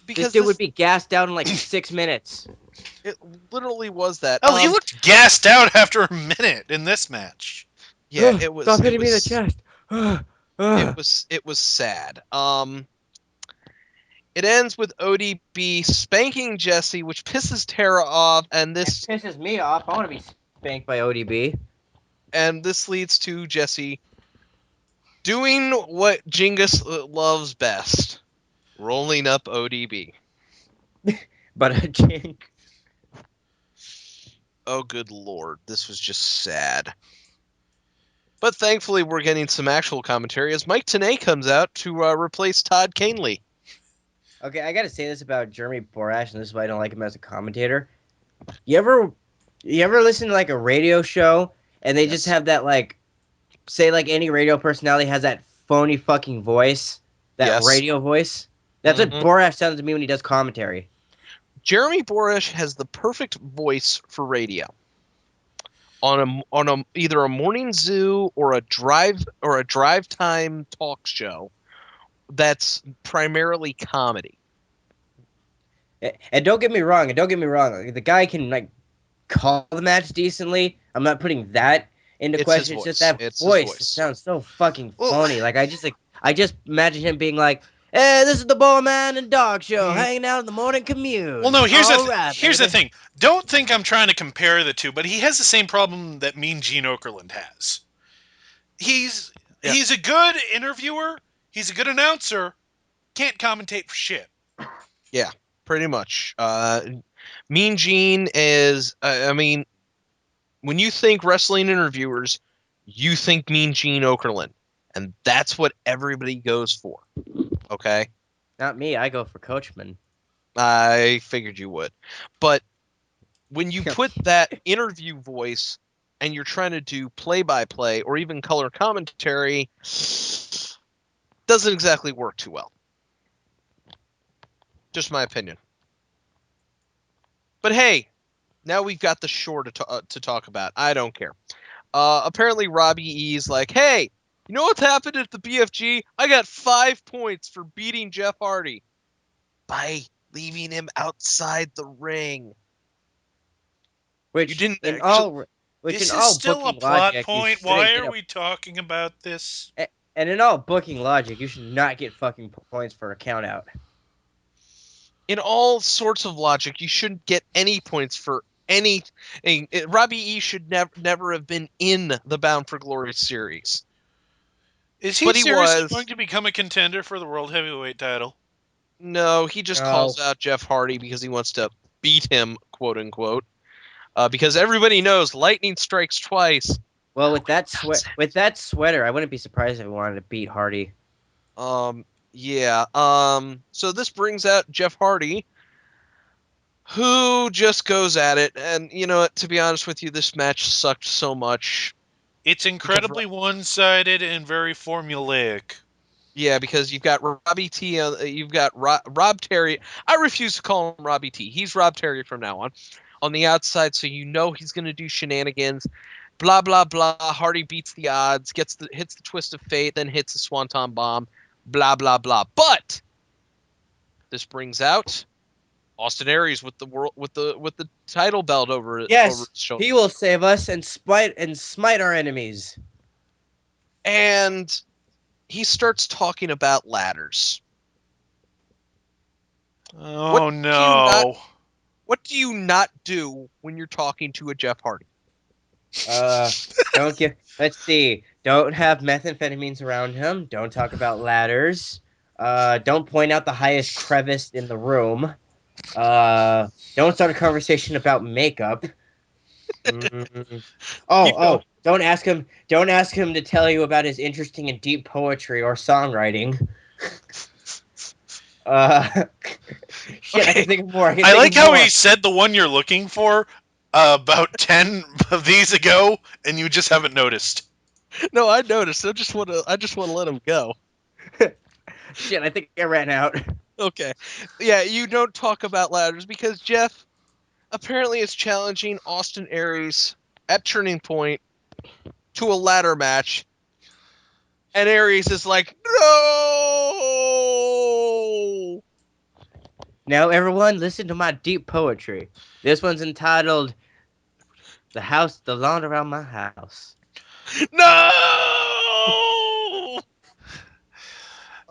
This because dude would this be gassed out in like 6 minutes. it literally was that. Hell, he looked gassed out after a minute in this match. Yeah, Stop hitting me in the chest. it was sad. It ends with ODB spanking Jesse, which pisses Tara off, and It this pisses me off. I want to be spanked by ODB. leads to Jesse doing what Jingus loves best, rolling up ODB. But a jink. Oh, good lord, this was just sad. But thankfully, we're getting some actual commentary as Mike Tenay comes out to replace Todd Canely. Okay, I gotta say this about Jeremy Borash, and this is why I don't like him as a commentator. You ever, you ever listen to like a radio show, and they just Yes. have that like, say like any radio personality has that phony fucking voice, that Yes. radio voice. That's what Mhm. Borash sounds to me when he does commentary. Jeremy Boresh has the perfect voice for radio. On a either a morning zoo or a drive time talk show that's primarily comedy. And don't get me wrong, like, the guy can like call the match decently. I'm not putting that into It's his question. It's just voice. that It's his voice. It voice. sounds so fucking Well, phony. Like I just imagine him being like, "Hey, this is the Boy Man and Dog Show, mm, hanging out in the morning commute." well, no. All right, Here's the baby. thing. Don't think I'm trying to compare the two, but he has the same problem that Mean Gene Okerlund has. He's Yeah. he's a good interviewer. He's a good announcer. Can't commentate for shit. Yeah, pretty much. Mean Gene is I mean, when you think wrestling interviewers, You think Mean Gene Okerlund, and that's what everybody goes for. Okay, Not me. I go for Coachman. I figured you would, but when you put that interview voice and you're trying to do play-by-play or even color commentary, doesn't exactly work too well. Just my opinion. But hey, now we've got the shore to talk about. I don't care. Apparently Robbie E's like, hey, you know what's happened at the BFG? I got 5 points for beating Jeff Hardy by leaving him outside the ring. You Which didn't in actually. all which in This is all still a booking plot logic you point. shouldn't Why get are a we talking about this? and in all booking logic you should not get fucking points for a count out. In all sorts of logic, you shouldn't get any points for anything. Robbie E should never have been in the Bound for Glory series, Is he but he seriously going was. to become a contender for the World Heavyweight title? No, he just No. calls out Jeff Hardy because he wants to beat him, quote unquote. Because everybody knows lightning strikes twice. Well, That's with that sweater, I wouldn't be surprised if he wanted to beat Hardy. Yeah. So this brings out Jeff Hardy, who just goes at it. And you know what? To be honest with you, this match sucked so much It's because incredibly one-sided and very formulaic. yeah, because you've got Robbie T, you've got Rob Terry. I refuse to call him Robbie T. He's Rob Terry from now on the outside, so you know he's going to do shenanigans. Blah blah blah. Hardy beats the odds, hits the twist of fate, then hits the swanton bomb. Blah blah blah. But this brings out Austin Aries with the title belt over Yes, his shoulder, he will save us and smite our enemies. and he starts talking about ladders. What Oh do you not no. What do you not do when you're talking to a Jeff Hardy? Uh, don't give. Let's see. Don't have methamphetamines around him. Don't talk about ladders. Don't point out the highest crevice in the room. Uh, don't start a conversation about makeup. Mm. You Oh, know, oh, don't ask him. Don't ask him to tell you about his interesting and deep poetry or songwriting. Uh, shit, I okay, can think of more. I can I think of like how he more. said the one you're looking for about 10 of these ago, and you just haven't noticed. no, I noticed. I just want to let him go. Shit, I think I ran out. Okay, yeah, you don't talk about ladders because Jeff apparently is challenging Austin Aries at Turning Point to a ladder match, and Aries is like, no. Now, everyone, listen to my deep poetry. This one's entitled The Lawn Around My House." No!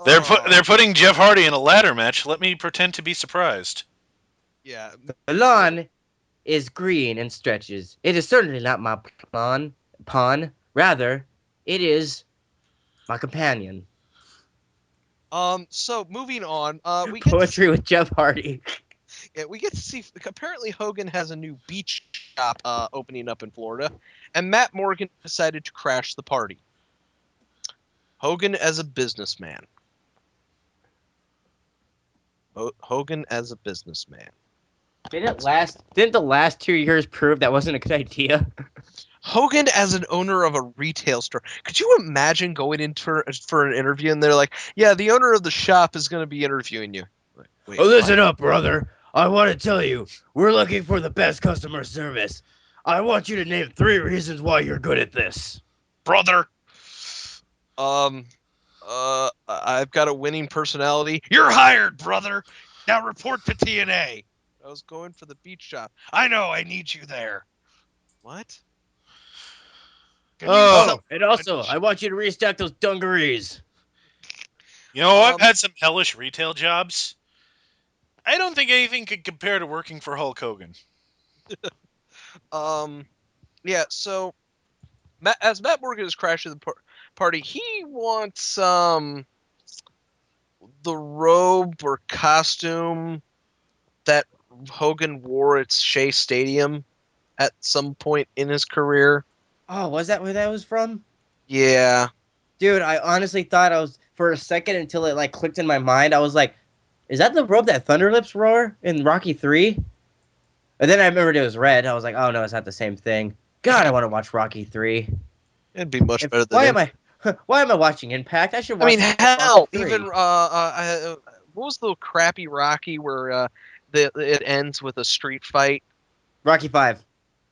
They're Oh, putting Jeff Hardy in a ladder match. Let me pretend to be surprised. yeah. The lawn is green and stretches. It is certainly not my pawn. Rather, it is my companion. So moving on, Poetry with Jeff Hardy. we get to see. Apparently, Hogan has a new beach shop opening up in Florida, and Matt Morgan decided to crash the party. Hogan as a businessman. Hogan as a businessman. Didn't the last 2 years prove that wasn't a good idea? Hogan as an owner of a retail store. Could you imagine going in for an interview and they're like, "Yeah, the owner of the shop is going to be interviewing you." Like, wait, Oh, what? listen up, brother. I want to tell you, we're looking for the best customer service. I want you to name 3 reasons why you're good at this. Brother. Um, I've got a winning personality. You're hired, brother. Now report to TNA. I was going for the beach shop. I know. I need you there. What? Can you Oh, sell? Oh, and also, I want you to restock those dungarees. you know, I've Um, had some hellish retail jobs. I don't think anything could compare to working for Hulk Hogan. um, yeah. So as Matt Morgan is crashing the party, he wants the robe or costume that Hogan wore at Shea Stadium at some point in his career. Oh, was that where that was from? Yeah. Dude, I honestly thought I was for a second until it like clicked in my mind. I was like, is that the rope that Thunderlips roar in Rocky 3? And then I remembered it was red. I was like, oh no, it's not the same thing. God, I want to watch Rocky 3. It'd be much If, better than why him. am I why am I watching Impact? I should I watch mean, Rocky hell, 3. even what was the crappy Rocky where it ends with a street fight? Rocky 5.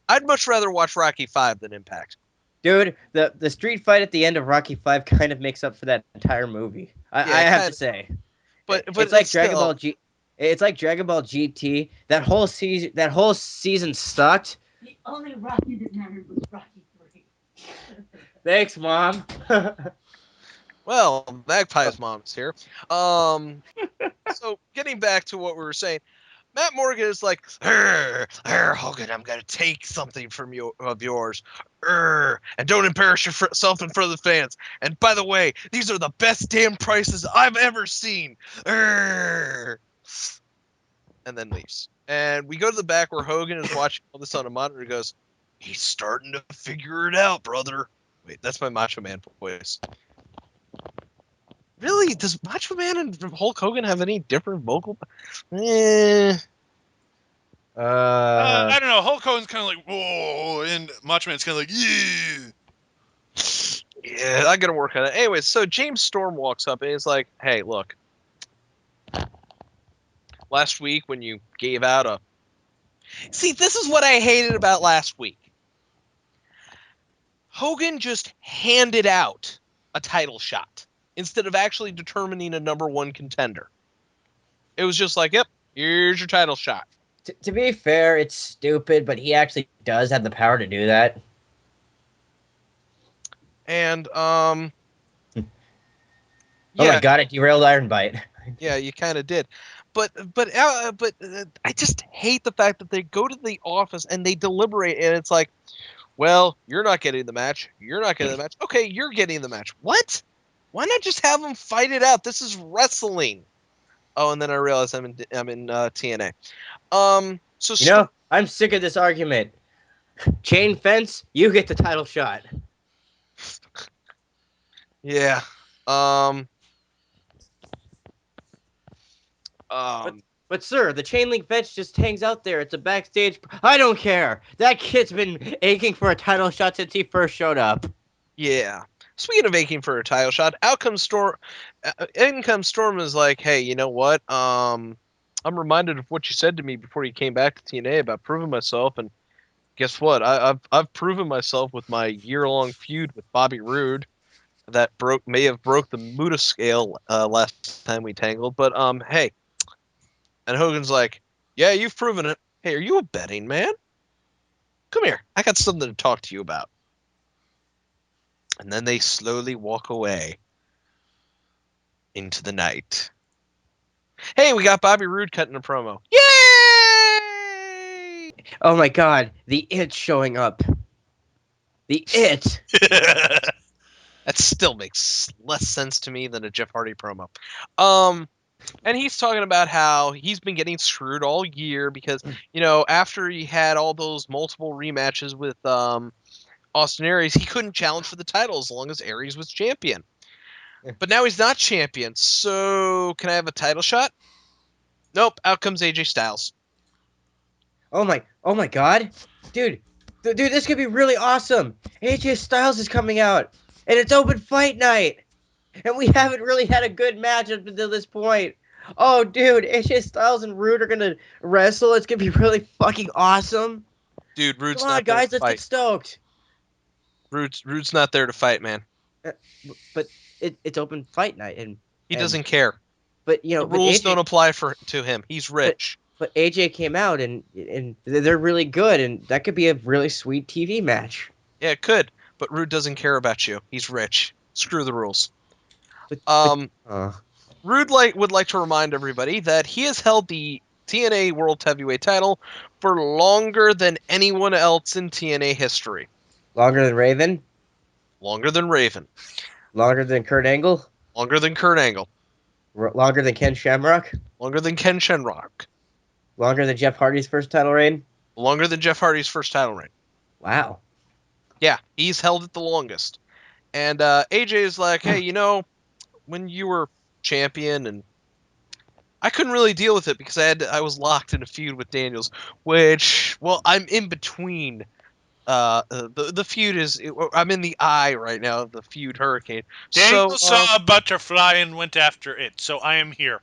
I'd much rather watch Rocky 5 than Impact. Dude, the street fight at the end of Rocky 5 kind of makes up for that entire movie. I Yeah, have kind to of, say. but It's it's like Dragon still Ball G. It's like Dragon Ball GT. That whole season sucked. The only Rocky that mattered was Rocky 3. Thanks, mom. well, Magpie's mom's here. So getting back to what we were saying, Matt Morgan is like, Hogan, I'm gonna take something from you of yours, and don't embarrass yourself in front of the fans. And by the way, these are the best damn prices I've ever seen. And then leaves. And we go to the back where Hogan is watching all this on a monitor. He goes, he's starting to figure it out, brother. Wait, that's my Macho Man voice. Really? Does Macho Man and Hulk Hogan have any different vocal? I don't know. Hulk Hogan's kind of like whoa, and Macho Man's kind of like yeah. Yeah, I gotta work on it. Anyway, so James Storm walks up and he's like, hey, look. Last week when you gave out a... See, this is what I hated about last week. Hogan just handed out a title shot instead of actually determining a number one contender. It was just like, yep, here's your title shot. To be fair, it's stupid, but he actually does have the power to do that. And, Oh my yeah, god, it derailed Iron Bite. yeah, you kind of did. But I just hate the fact that they go to the office and they deliberate, and it's like, well, you're not getting the match. You're not getting the match. Okay, you're getting the match. What? Why not just have them fight it out? This is wrestling. Oh, and then I realized I'm in TNA. So You know, I'm sick of this argument. Chain fence, you get the title shot. yeah. Um. But sir, the chain link fence just hangs out there. It's a backstage. I don't care. That kid's been aching for a title shot since he first showed up. Yeah. Speaking of aching for a title shot, in comes Storm is like, hey, you know what? I'm reminded of what you said to me before you came back to TNA about proving myself, and guess what? I've proven myself with my year-long feud with Bobby Roode that may have broke the Muta scale last time we tangled, but hey. And Hogan's like, yeah, you've proven it. Hey, are you a betting man? Come here. I got something to talk to you about. And then they slowly walk away into the night. Hey, we got Bobby Roode cutting a promo. Yay! Oh my god, the It showing up. The It. That still makes less sense to me than a Jeff Hardy promo. And he's talking about how he's been getting screwed all year because, after he had all those multiple rematches with Austin Aries, he couldn't challenge for the title as long as Aries was champion. But now he's not champion, so can I have a title shot? Nope, out comes AJ Styles. Oh my god. Dude, this could be really awesome. AJ Styles is coming out, and it's open fight night. And we haven't really had a good match up until this point. Oh, dude, AJ Styles and Roode are gonna wrestle. It's gonna be really fucking awesome. Dude, Roode's Come on, not there guys, to let's get fight. stoked. Roode's not there to fight, man. But it's open fight night, He and doesn't care. but The but rules AJ don't apply to him. He's rich. but AJ came out and they're really good, and that could be a really sweet TV match. Yeah, it could, but Roode doesn't care about you. He's rich. Screw the rules. But, Roode would like to remind everybody that he has held the TNA World Heavyweight title for longer than anyone else in TNA history. longer than Raven, Longer than Raven. longer than Kurt Angle, Longer than Kurt Angle. longer than Ken Shamrock, Longer than Ken Shamrock. longer than Jeff Hardy's first title reign. Longer than Jeff Hardy's first title reign. Wow. Yeah, he's held it the longest. And AJ is like, hey, when you were champion, and I couldn't really deal with it because I was locked in a feud with Daniels, which, well, I'm in between. The feud is I'm in the eye right now of the feud hurricane. So Daniel saw a butterfly and went after it, so I am here.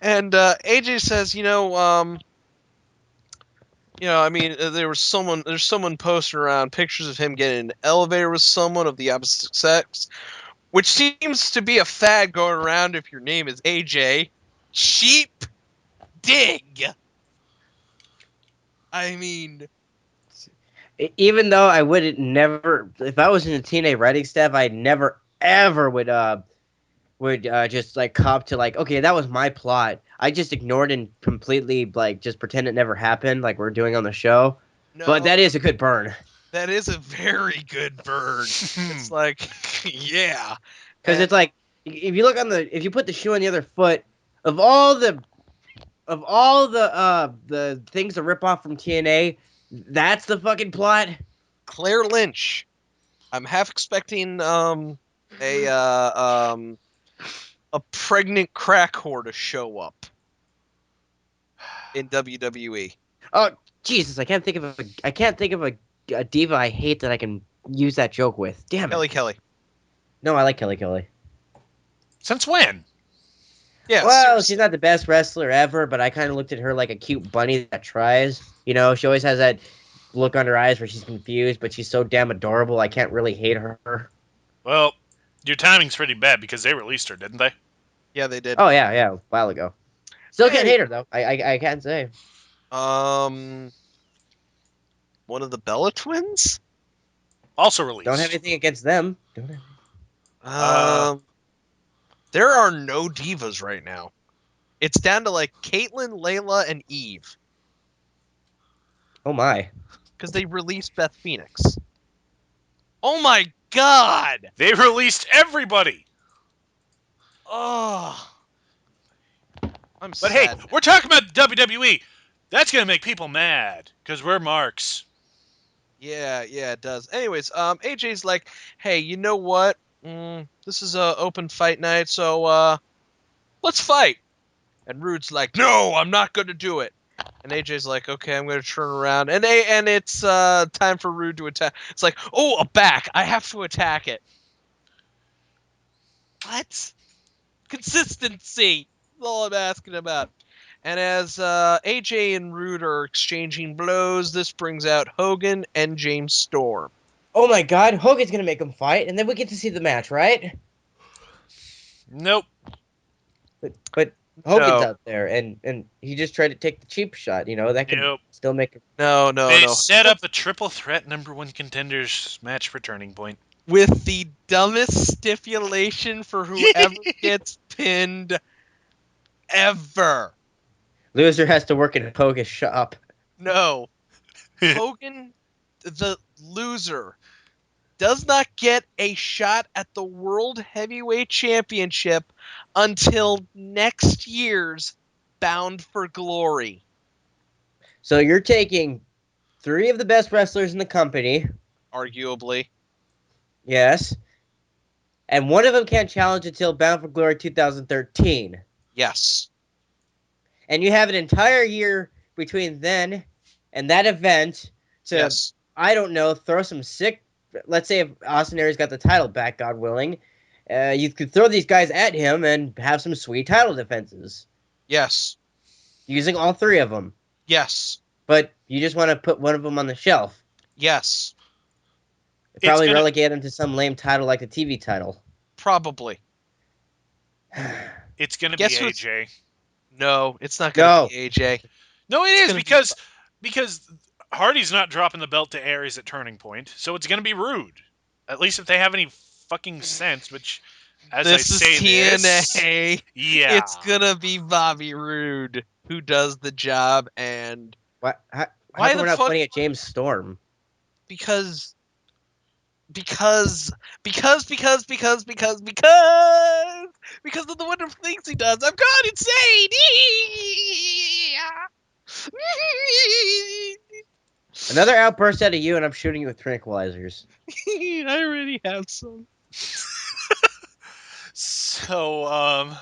and AJ says, I mean, there's someone posting around pictures of him getting in an elevator with someone of the opposite sex, which seems to be a fad going around if your name is AJ. Cheap dig. I mean, Even though I wouldn't never, if I was in the TNA writing staff, I never ever would just like cop to like, okay, that was my plot. I just ignored and completely like just pretend it never happened, like we're doing on the show. But no, that is a good burn that is a very good burn. It's like, yeah. because And it's like if you put the shoe on the other foot of all the things to rip off from TNA, that's the fucking plot. Claire Lynch. I'm half expecting a a pregnant crack whore to show up in WWE. Oh Jesus, I can't think of a diva I hate that I can use that joke with. Damn it. Kelly. No, I like Kelly Kelly. Since when? Yeah, Well, seriously. she's not the best wrestler ever, but I kind of looked at her like a cute bunny that tries. You know, she always has that look on her eyes where she's confused, but she's so damn adorable. I can't really hate her. Well, your timing's pretty bad because they released her, didn't they? Yeah, they did. Oh yeah, yeah, a while ago. Still can't Hey, hate her though. I can't say. um, one of the Bella twins. Also Don't have released. anything against them. Don't have. Uh, Um, there are no divas right now. It's down to like Caitlyn, Layla, and Eve Oh my. because they released Beth Phoenix. Oh my god! they released everybody. Oh, I'm But hey, sad. we're talking about WWE. That's gonna make people mad because we're marks. Yeah, it does. Anyways, AJ's like, hey, you know what? This is a open fight night, so let's fight. And Rude's like, no, I'm not gonna do it. And AJ's like, okay, I'm gonna turn around, and it's time for Rude to attack. It's like, oh, a back, I have to attack it. What? Consistency. That's all I'm asking about. And as AJ and Rude are exchanging blows, this brings out Hogan and James Storm. Oh my God, Hogan's gonna make them fight, and then we get to see the match, right? Nope. But Hogan's No, out there, and he just tried to take the cheap shot. You know that could Nope. still make it. no, They no. set up a triple threat #1 contenders match for Turning Point. With the dumbest stipulation for whoever gets pinned ever. Loser has to work in Hogan's shop. No. Hogan, the loser, does not get a shot at the World Heavyweight Championship until next year's Bound for Glory. So you're taking three of the best wrestlers in the company, Arguably. yes, and one of them can't challenge until Bound for Glory 2013, Yes. and you have an entire year between then and that event to, Yes. I don't know, throw some sick. Let's say if Austin Aries got the title back, God willing, you could throw these guys at him and have some sweet title defenses Yes. using all three of them. Yes. But you just want to put one of them on the shelf. Yes. It's Probably gonna relegate him to some lame title like the TV title. Probably. it's gonna be Guess who's AJ. No, it's not gonna No. be AJ. No, it It's is gonna be because Hardy's not dropping the belt to Aries at Turning Point, so it's gonna be Rude. At least if they have any fucking sense, which as I This is say this, TNA. yeah. It's gonna be Bobby Roode who does the job, and How why come the we're not fuck? pointing at James Storm? Because because because of the wonderful things he does. I've gone insane. Another outburst out of you, and I'm shooting you with tranquilizers. I already have some. So,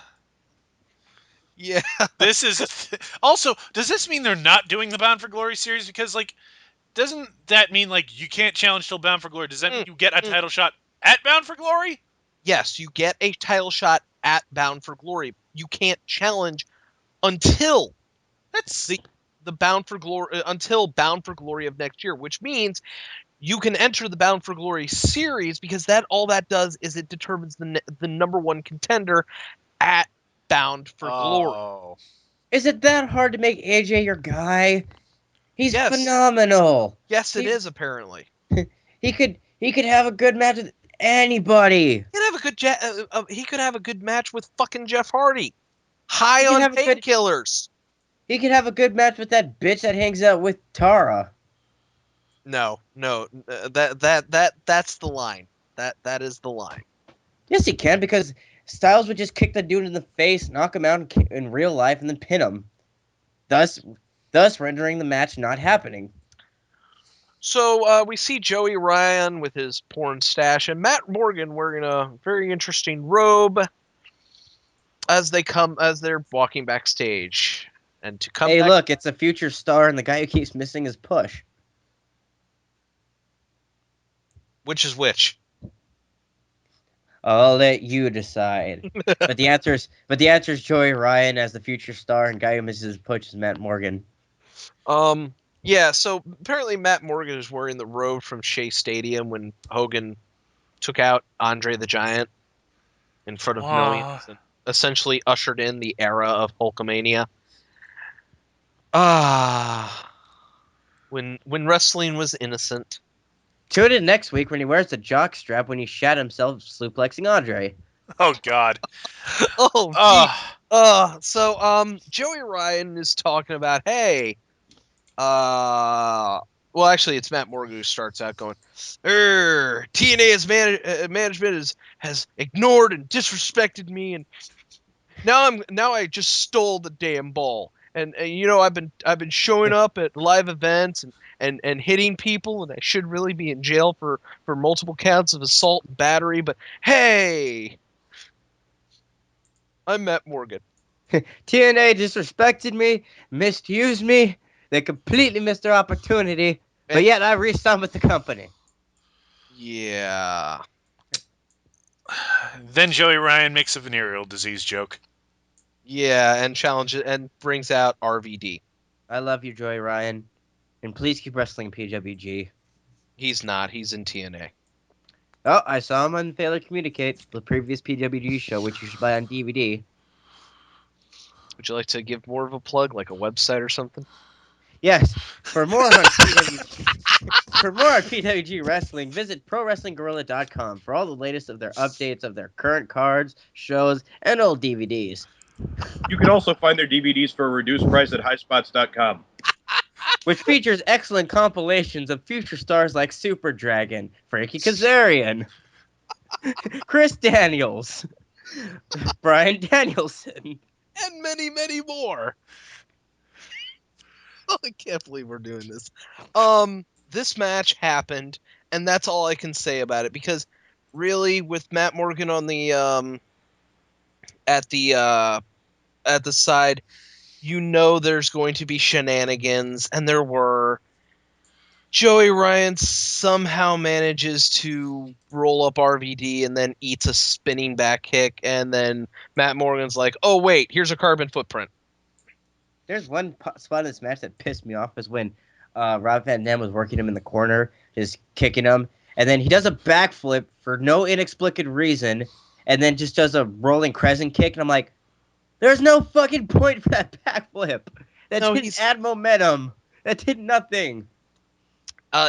Yeah. this is also. Does this mean they're not doing the Bound for Glory series? Because like, doesn't that mean like you can't challenge till Bound for Glory? Does that mean Mm, you get a mm. title shot at Bound for Glory? Yes, you get a title shot at Bound for Glory. You can't challenge until That's the Bound for Glory until Bound for Glory of next year, which means you can enter the Bound for Glory series because that all that does is it determines the number one contender at Bound for Glory. oh. Is it that hard to make AJ your guy? He's Yes. phenomenal. Yes, it He's is apparently. he could have a good match with anybody. He could have a good match with fucking Jeff Hardy, high He could on have a good painkillers. he could have a good match with that bitch that hangs out with Tara. No, that's the line. That is the line. Yes, he can because Styles would just kick the dude in the face, knock him out in real life, and then pin him. Thus, rendering the match not happening. So we see Joey Ryan with his porn stash and Matt Morgan wearing a very interesting robe as they're walking backstage. And to come Hey, back, look, it's a future star, and the guy who keeps missing his push. which is which? I'll let you decide. But the answer is Joey Ryan as the future star, and guy who misses his push is Matt Morgan. Yeah, so apparently Matt Morgan is wearing the robe from Shea Stadium when Hogan took out Andre the Giant in front of millions and essentially ushered in the era of Hulkamania. Ah, when wrestling was innocent. Tune in next week when he wears the jock strap when he shat himself suplexing Andre. Oh God. Oh, Uh, so Joey Ryan is talking about, hey, well, actually, it's Matt Morgan who starts out going, TNA's management has ignored and disrespected me, and now I just stole the damn ball. And I've been showing up at live events and hitting people, and I should really be in jail for multiple counts of assault and battery. But hey, I'm Matt Morgan. TNA disrespected me, misused me. They completely missed their opportunity, but yet I re-signed with the company. Yeah. then Joey Ryan makes a venereal disease joke. Yeah, and challenges and brings out RVD. I love you, Joey Ryan, and please keep wrestling PWG. He's not. He's in TNA. Oh, I saw him on Failure to Communicate, the previous PWG show, which you should buy on DVD. Would you like to give more of a plug, like a website or something? Yes, for more on PWG wrestling, visit ProWrestlingGorilla.com for all the latest of their updates of their current cards, shows, and old DVDs. You can also find their DVDs for a reduced price at highspots.com. Which features excellent compilations of future stars like Super Dragon, Frankie Kazarian, Chris Daniels, Brian Danielson. And many, many more. I can't believe we're doing this. This match happened, and that's all I can say about it because really, with Matt Morgan on the at the side, there's going to be shenanigans, and there were. Joey Ryan somehow manages to roll up RVD and then eats a spinning back kick, and then Matt Morgan's like, "Oh wait, here's a carbon footprint." There's one spot in this match that pissed me off is when Rob Van Dam was working him in the corner, just kicking him, and then he does a backflip for no inexplicable reason, and then just does a rolling crescent kick, and I'm like, there's no fucking point for that backflip. That didn't add momentum. That did nothing.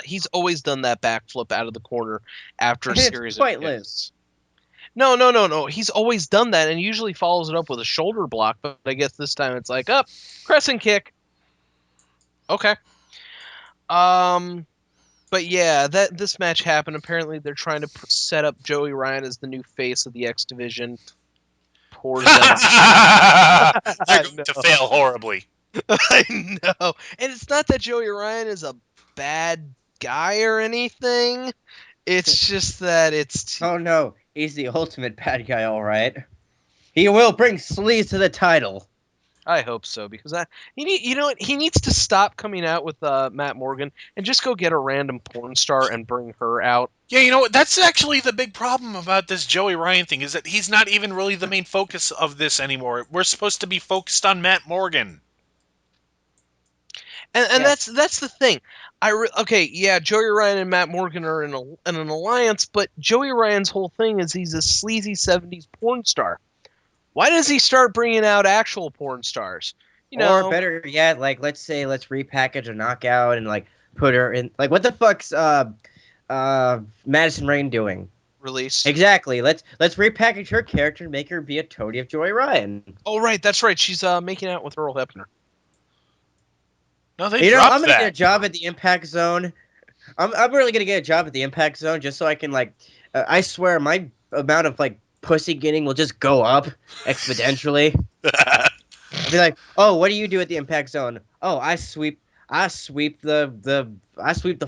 He's always done that backflip out of the corner after a And series it's pointless. of kicks. No. He's always done that and usually follows it up with a shoulder block, but I guess this time it's like, up, crescent kick. Okay. But yeah, this match happened. Apparently, they're trying to set up Joey Ryan as the new face of the X Division. Poor Zen. They're going to fail horribly. I know. And it's not that Joey Ryan is a bad guy or anything. It's just that it's. Oh no, he's the ultimate bad guy, all right. He will bring Sleaze to the title. I hope so because you know what, he needs to stop coming out with Matt Morgan and just go get a random porn star and bring her out. Yeah, you know what? That's actually the big problem about this Joey Ryan thing is that he's not even really the main focus of this anymore. We're supposed to be focused on Matt Morgan. And Yes. that's the thing. Okay, yeah, Joey Ryan and Matt Morgan are in an alliance, but Joey Ryan's whole thing is he's a sleazy '70s porn star. Why does he start bringing out actual porn stars? You Or know, better yet, like let's repackage a knockout and like put her in like what the fuck's Madison Rain doing? release. Exactly. Let's repackage her character and make her be a toady of Joey Ryan. Oh, right, that's right. She's making out with Earl Hebner. No, they You know, I'm dropped gonna get a that. job at the Impact Zone. I'm really gonna get a job at the Impact Zone just so I can like I swear my amount of like pussy getting will just go up exponentially. I'll be like, oh, what do you do at the Impact Zone? Oh, I sweep the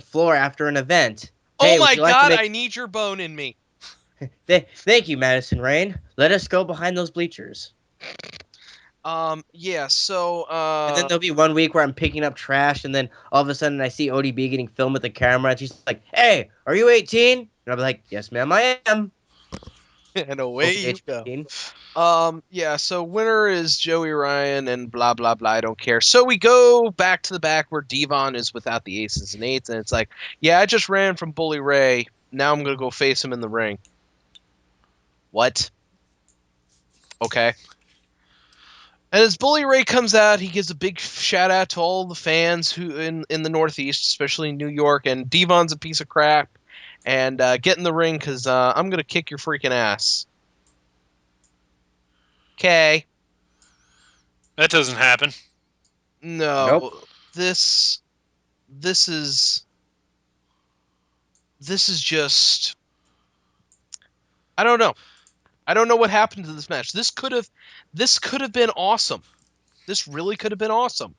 floor after an event. Oh Hey, would my you like to God, make? I need your bone in me. Thank you, Madison Rain. Let us go behind those bleachers. Yeah. So And then there'll be 1 week where I'm picking up trash, and then all of a sudden I see ODB getting filmed with the camera, and she's like, "Hey, are you 18?" And I'll be like, "Yes, ma'am, I am." and away Over the you age of go. 18. Yeah, so winner is Joey Ryan and blah blah blah, I don't care. So we go back to the back where Devon is without the aces and eights, and it's like, yeah, I just ran from Bully Ray. Now I'm gonna go face him in the ring. What? Okay. And as Bully Ray comes out, he gives a big shout out to all the fans who in the Northeast, especially New York, and Devon's a piece of crap. And get in the ring because I'm gonna kick your freaking ass. Okay. That doesn't happen. No, Nope. this this is just I don't know. I don't know what happened to this match. This could have been awesome. This really could have been awesome.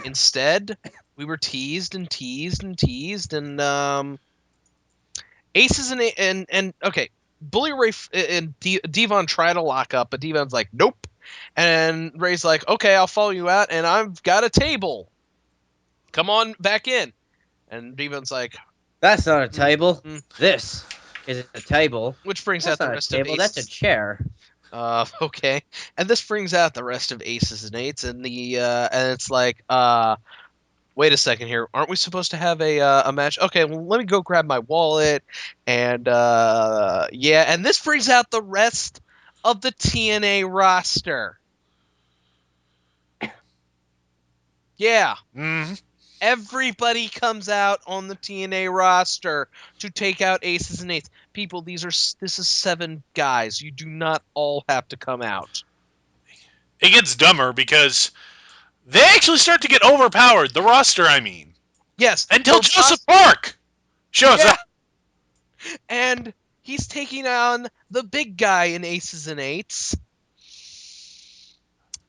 Instead, we were teased and teased and teased and aces and okay. Bully Ray and Devon try to lock up, but Devon's like, nope. And Ray's like, okay, I'll follow you out, and I've got a table. Come on back in. And Devon's like, That's not a table. mm. This is a table. Which brings That's out the not a rest of table. That's a Aces. chair. Okay. And this brings out the rest of Aces and Eights, and and it's like, wait a second here. Aren't we supposed to have a match? Okay, well, let me go grab my wallet, and yeah. And this brings out the rest of the TNA roster. Yeah. Mm-hmm. Everybody comes out on the TNA roster to take out Aces and Eights. People, this is 7 guys. You do not all have to come out. It gets dumber because they actually start to get overpowered. The roster, I mean. Yes, Until the Joseph Park shows yeah, up. and he's taking on the big guy in Aces and Eights.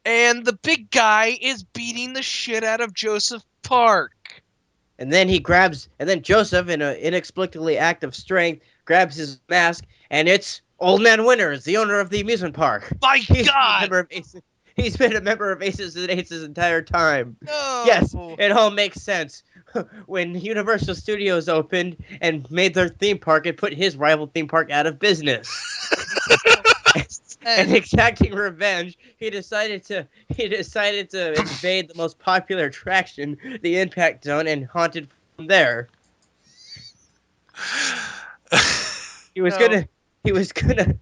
And the big guy is beating the shit out of Joseph Park. And then Joseph, in an inexplicably act of strength, grabs his mask, and it's Old Man Winters, the owner of the amusement park. My He's been a God! member of Aces. He's been a member of Aces and Eights his entire time. No. Yes, it all makes sense. When Universal Studios opened and made their theme park, it put his rival theme park out of business. And exacting revenge, he decided to invade the most popular attraction, the Impact Zone, and haunted from there. He was No. gonna he was gonna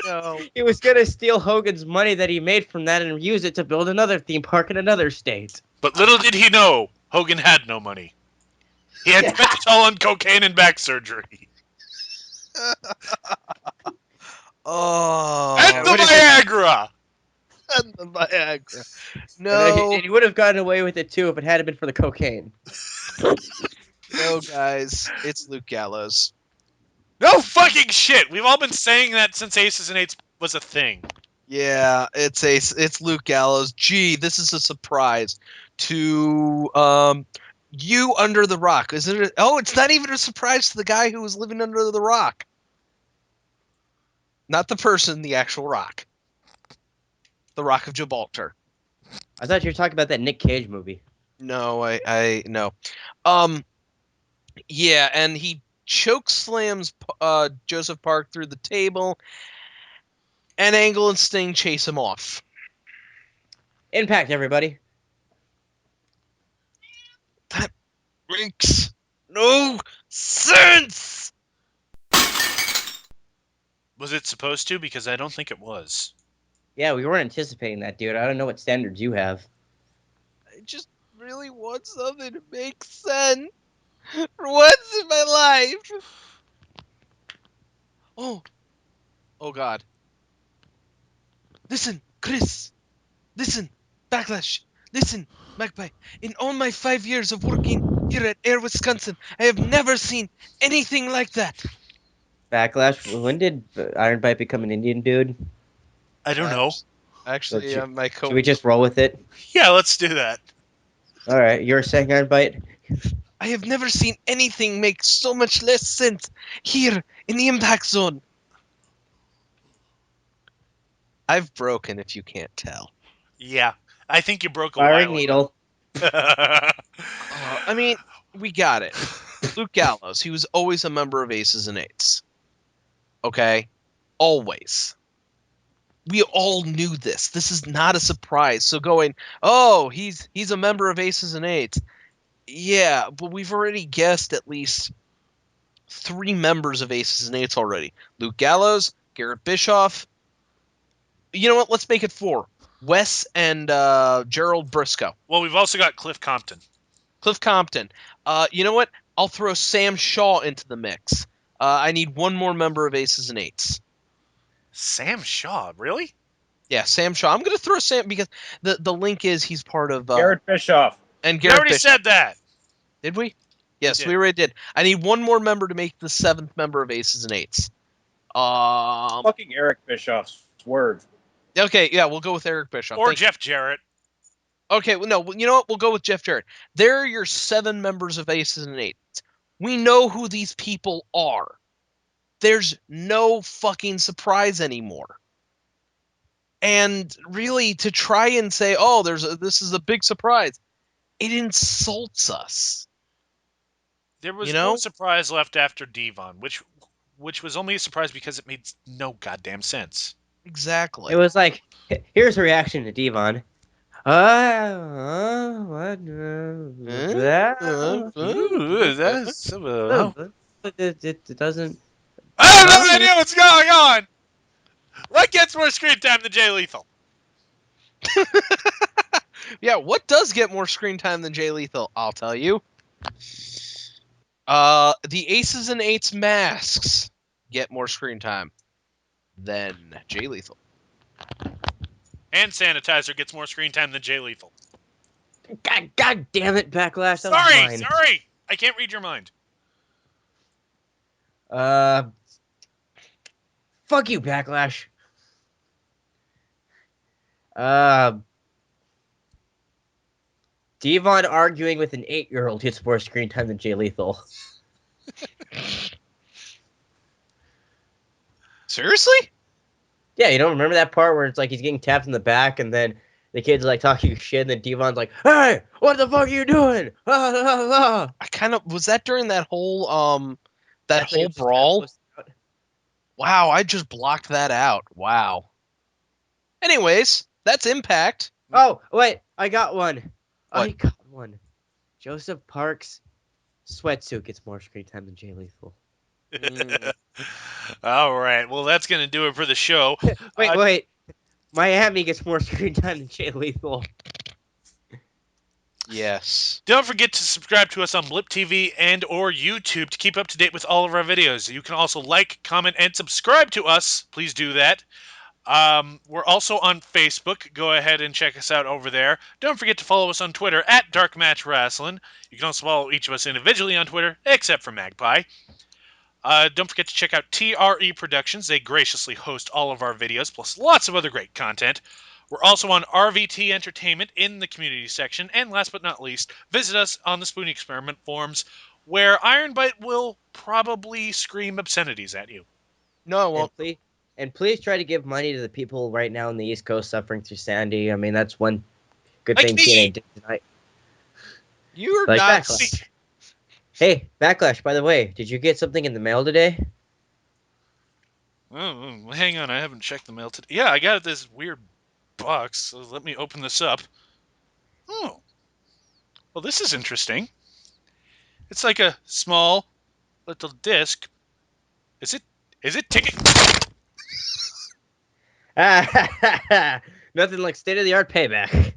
No. he was gonna steal Hogan's money that he made from that and use it to build another theme park in another state. But little did he know, Hogan had no money. He had spent it all on cocaine and back surgery. Oh. And the Viagra! And the Viagra. And No. he would have gotten away with it too if it hadn't been for the cocaine. No, guys. It's Luke Gallows. No fucking shit! We've all been saying that since Aces and Eights was a thing. Yeah, it's Luke Gallows. Gee, this is a surprise to You under the rock. Is it? Oh, it's not even a surprise to the guy who was living under the rock. Not the person, the actual rock. The Rock of Gibraltar. I thought you were talking about that Nick Cage movie. No, no. Yeah, and he choke slams Joseph Park through the table, and Angle and Sting chase him off. Impact, everybody. That makes no sense. Was it supposed to? Because I don't think it was. Yeah, we weren't anticipating that, dude. I don't know what standards you have. I just really want something to make sense for once in my life. Oh God. Listen, Chris. Listen, Backlash. Listen, Magpie. In all my 5 years of working here at Air Wisconsin, I have never seen anything like that. Backlash. When did Iron Bite become an Indian dude? I don't know. Actually, my Should we just roll with it? Yeah, let's do that. All right, you're saying Iron Bite. I have never seen anything make so much less sense here in the Impact Zone. I've broken, if you can't tell. Yeah, I think you broke a Firing while needle. ago. I mean, we got it. Luke Gallows, he was always a member of Aces and Eights. Okay? Always. We all knew this. This is not a surprise. So going, oh, he's a member of Aces and Eights. Yeah, but we've already guessed at least 3 members of Aces and Eights already. Luke Gallows, Garrett Bischoff. You know what? Let's make it 4. Wes and Gerald Briscoe. Well, we've also got Cliff Compton. Cliff Compton. You know what? I'll throw Sam Shaw into the mix. I need 1 more member of Aces and Eights. Sam Shaw, really? Yeah, Sam Shaw. I'm going to throw Sam because the link is he's part of Garrett Bischoff. and We Garrett already Bischoff. said that. Did we? Yes, did. we already did. I need 1 more member to make the 7th member of Aces and Eights. Fucking Eric Bischoff. Swerve. Okay, yeah, we'll go with Eric Bischoff. Or Thank you. Jeff Jarrett. Okay, well, no, you know what? We'll go with Jeff Jarrett. They're your 7 members of Aces and Eights. We know who these people are. There's no fucking surprise anymore. And really, to try and say, "Oh, this is a big surprise," it insults us. There was You know? no surprise left after Devon, which was only a surprise because it made no goddamn sense. Exactly. It was like, here's a reaction to Devon. What? Ooh, that's It doesn't. I have no idea what's going on. What gets more screen time than Jay Lethal? Yeah, what does get more screen time than Jay Lethal? I'll tell you. The Aces and Eights masks get more screen time than Jay Lethal. Hand sanitizer gets more screen time than Jay Lethal. God damn it, Backlash. That was mine. Sorry. I can't read your mind. Fuck you, Backlash. Devon arguing with an 8-year-old gets more screen time than Jay Lethal. Seriously? Yeah, you don't remember that part where it's like he's getting tapped in the back and then the kid's like talking shit and then Devon's like, "Hey, what the fuck are you doing?" I kind of was that during that whole That's when he whole was just brawl. kinda out. Wow, I just blocked that out. Wow. Anyways, that's Impact. Oh, wait, I got one. What? I got one. Joseph Parks' sweatsuit gets more screen time than Jay Lethal. All right. Well, that's going to do it for the show. Wait. Miami gets more screen time than Jay Lethal. Yes. Don't forget to subscribe to us on Blip TV and or YouTube to keep up to date with all of our videos. You can also like, comment, and subscribe to us. Please do that. We're also on Facebook. Go ahead and check us out over there. Don't forget to follow us on Twitter at DarkMatch Wrestling. You can also follow each of us individually on Twitter, except for Magpie. Don't forget to check out TRE Productions. They graciously host all of our videos, plus lots of other great content. We're also on RVT Entertainment in the community section. And last but not least, visit us on the Spoonie Experiment forums, where Ironbite will probably scream obscenities at you. No, I won't. And please try to give money to the people right now in the East Coast suffering through Sandy. I mean, that's one good Like thing me! TNA did tonight. You're Like not. Backlash. Hey, Backlash, by the way, did you get something in the mail today? Oh, hang on, I haven't checked the mail today. Yeah, I got this weird box, so let me open this up. Oh, well, this is interesting. It's like a small little disc. Is it? Is it ticket? Nothing like state of the art payback.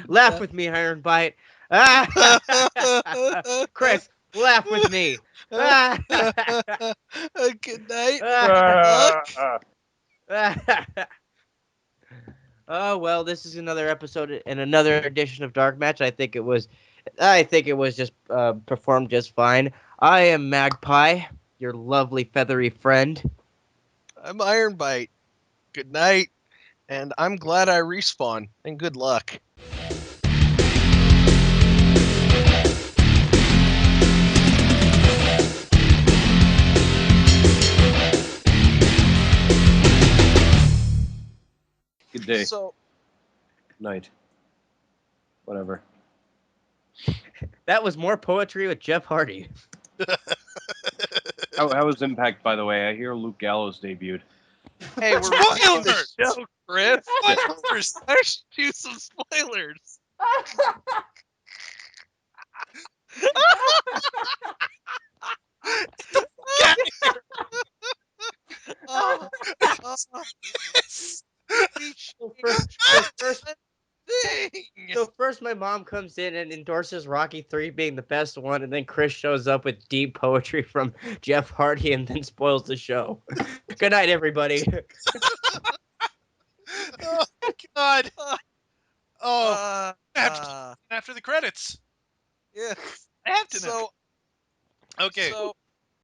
Laugh with me, Iron Bite. Chris, laugh with me. Good night. Oh well, this is another episode and another edition of Dark Match. I think it was just performed just fine. I am Magpie, your lovely feathery friend. I'm Ironbite. Good night. And I'm glad I respawn. And good luck. Good day. So, Night. Whatever. That was more poetry with Jeff Hardy. How was Impact, by the way? I hear Luke Gallows debuted. hey, we're watching the Spoilers! show, Chris. Spoilers! I should do some spoilers. Get here! Oh, Yes! So first, my mom comes in and endorses Rocky 3 being the best one, and then Chris shows up with deep poetry from Jeff Hardy and then spoils the show. Good night, everybody. Oh, God. Oh, uh, I have to uh, after the credits. yeah. I have to know. So, Okay. so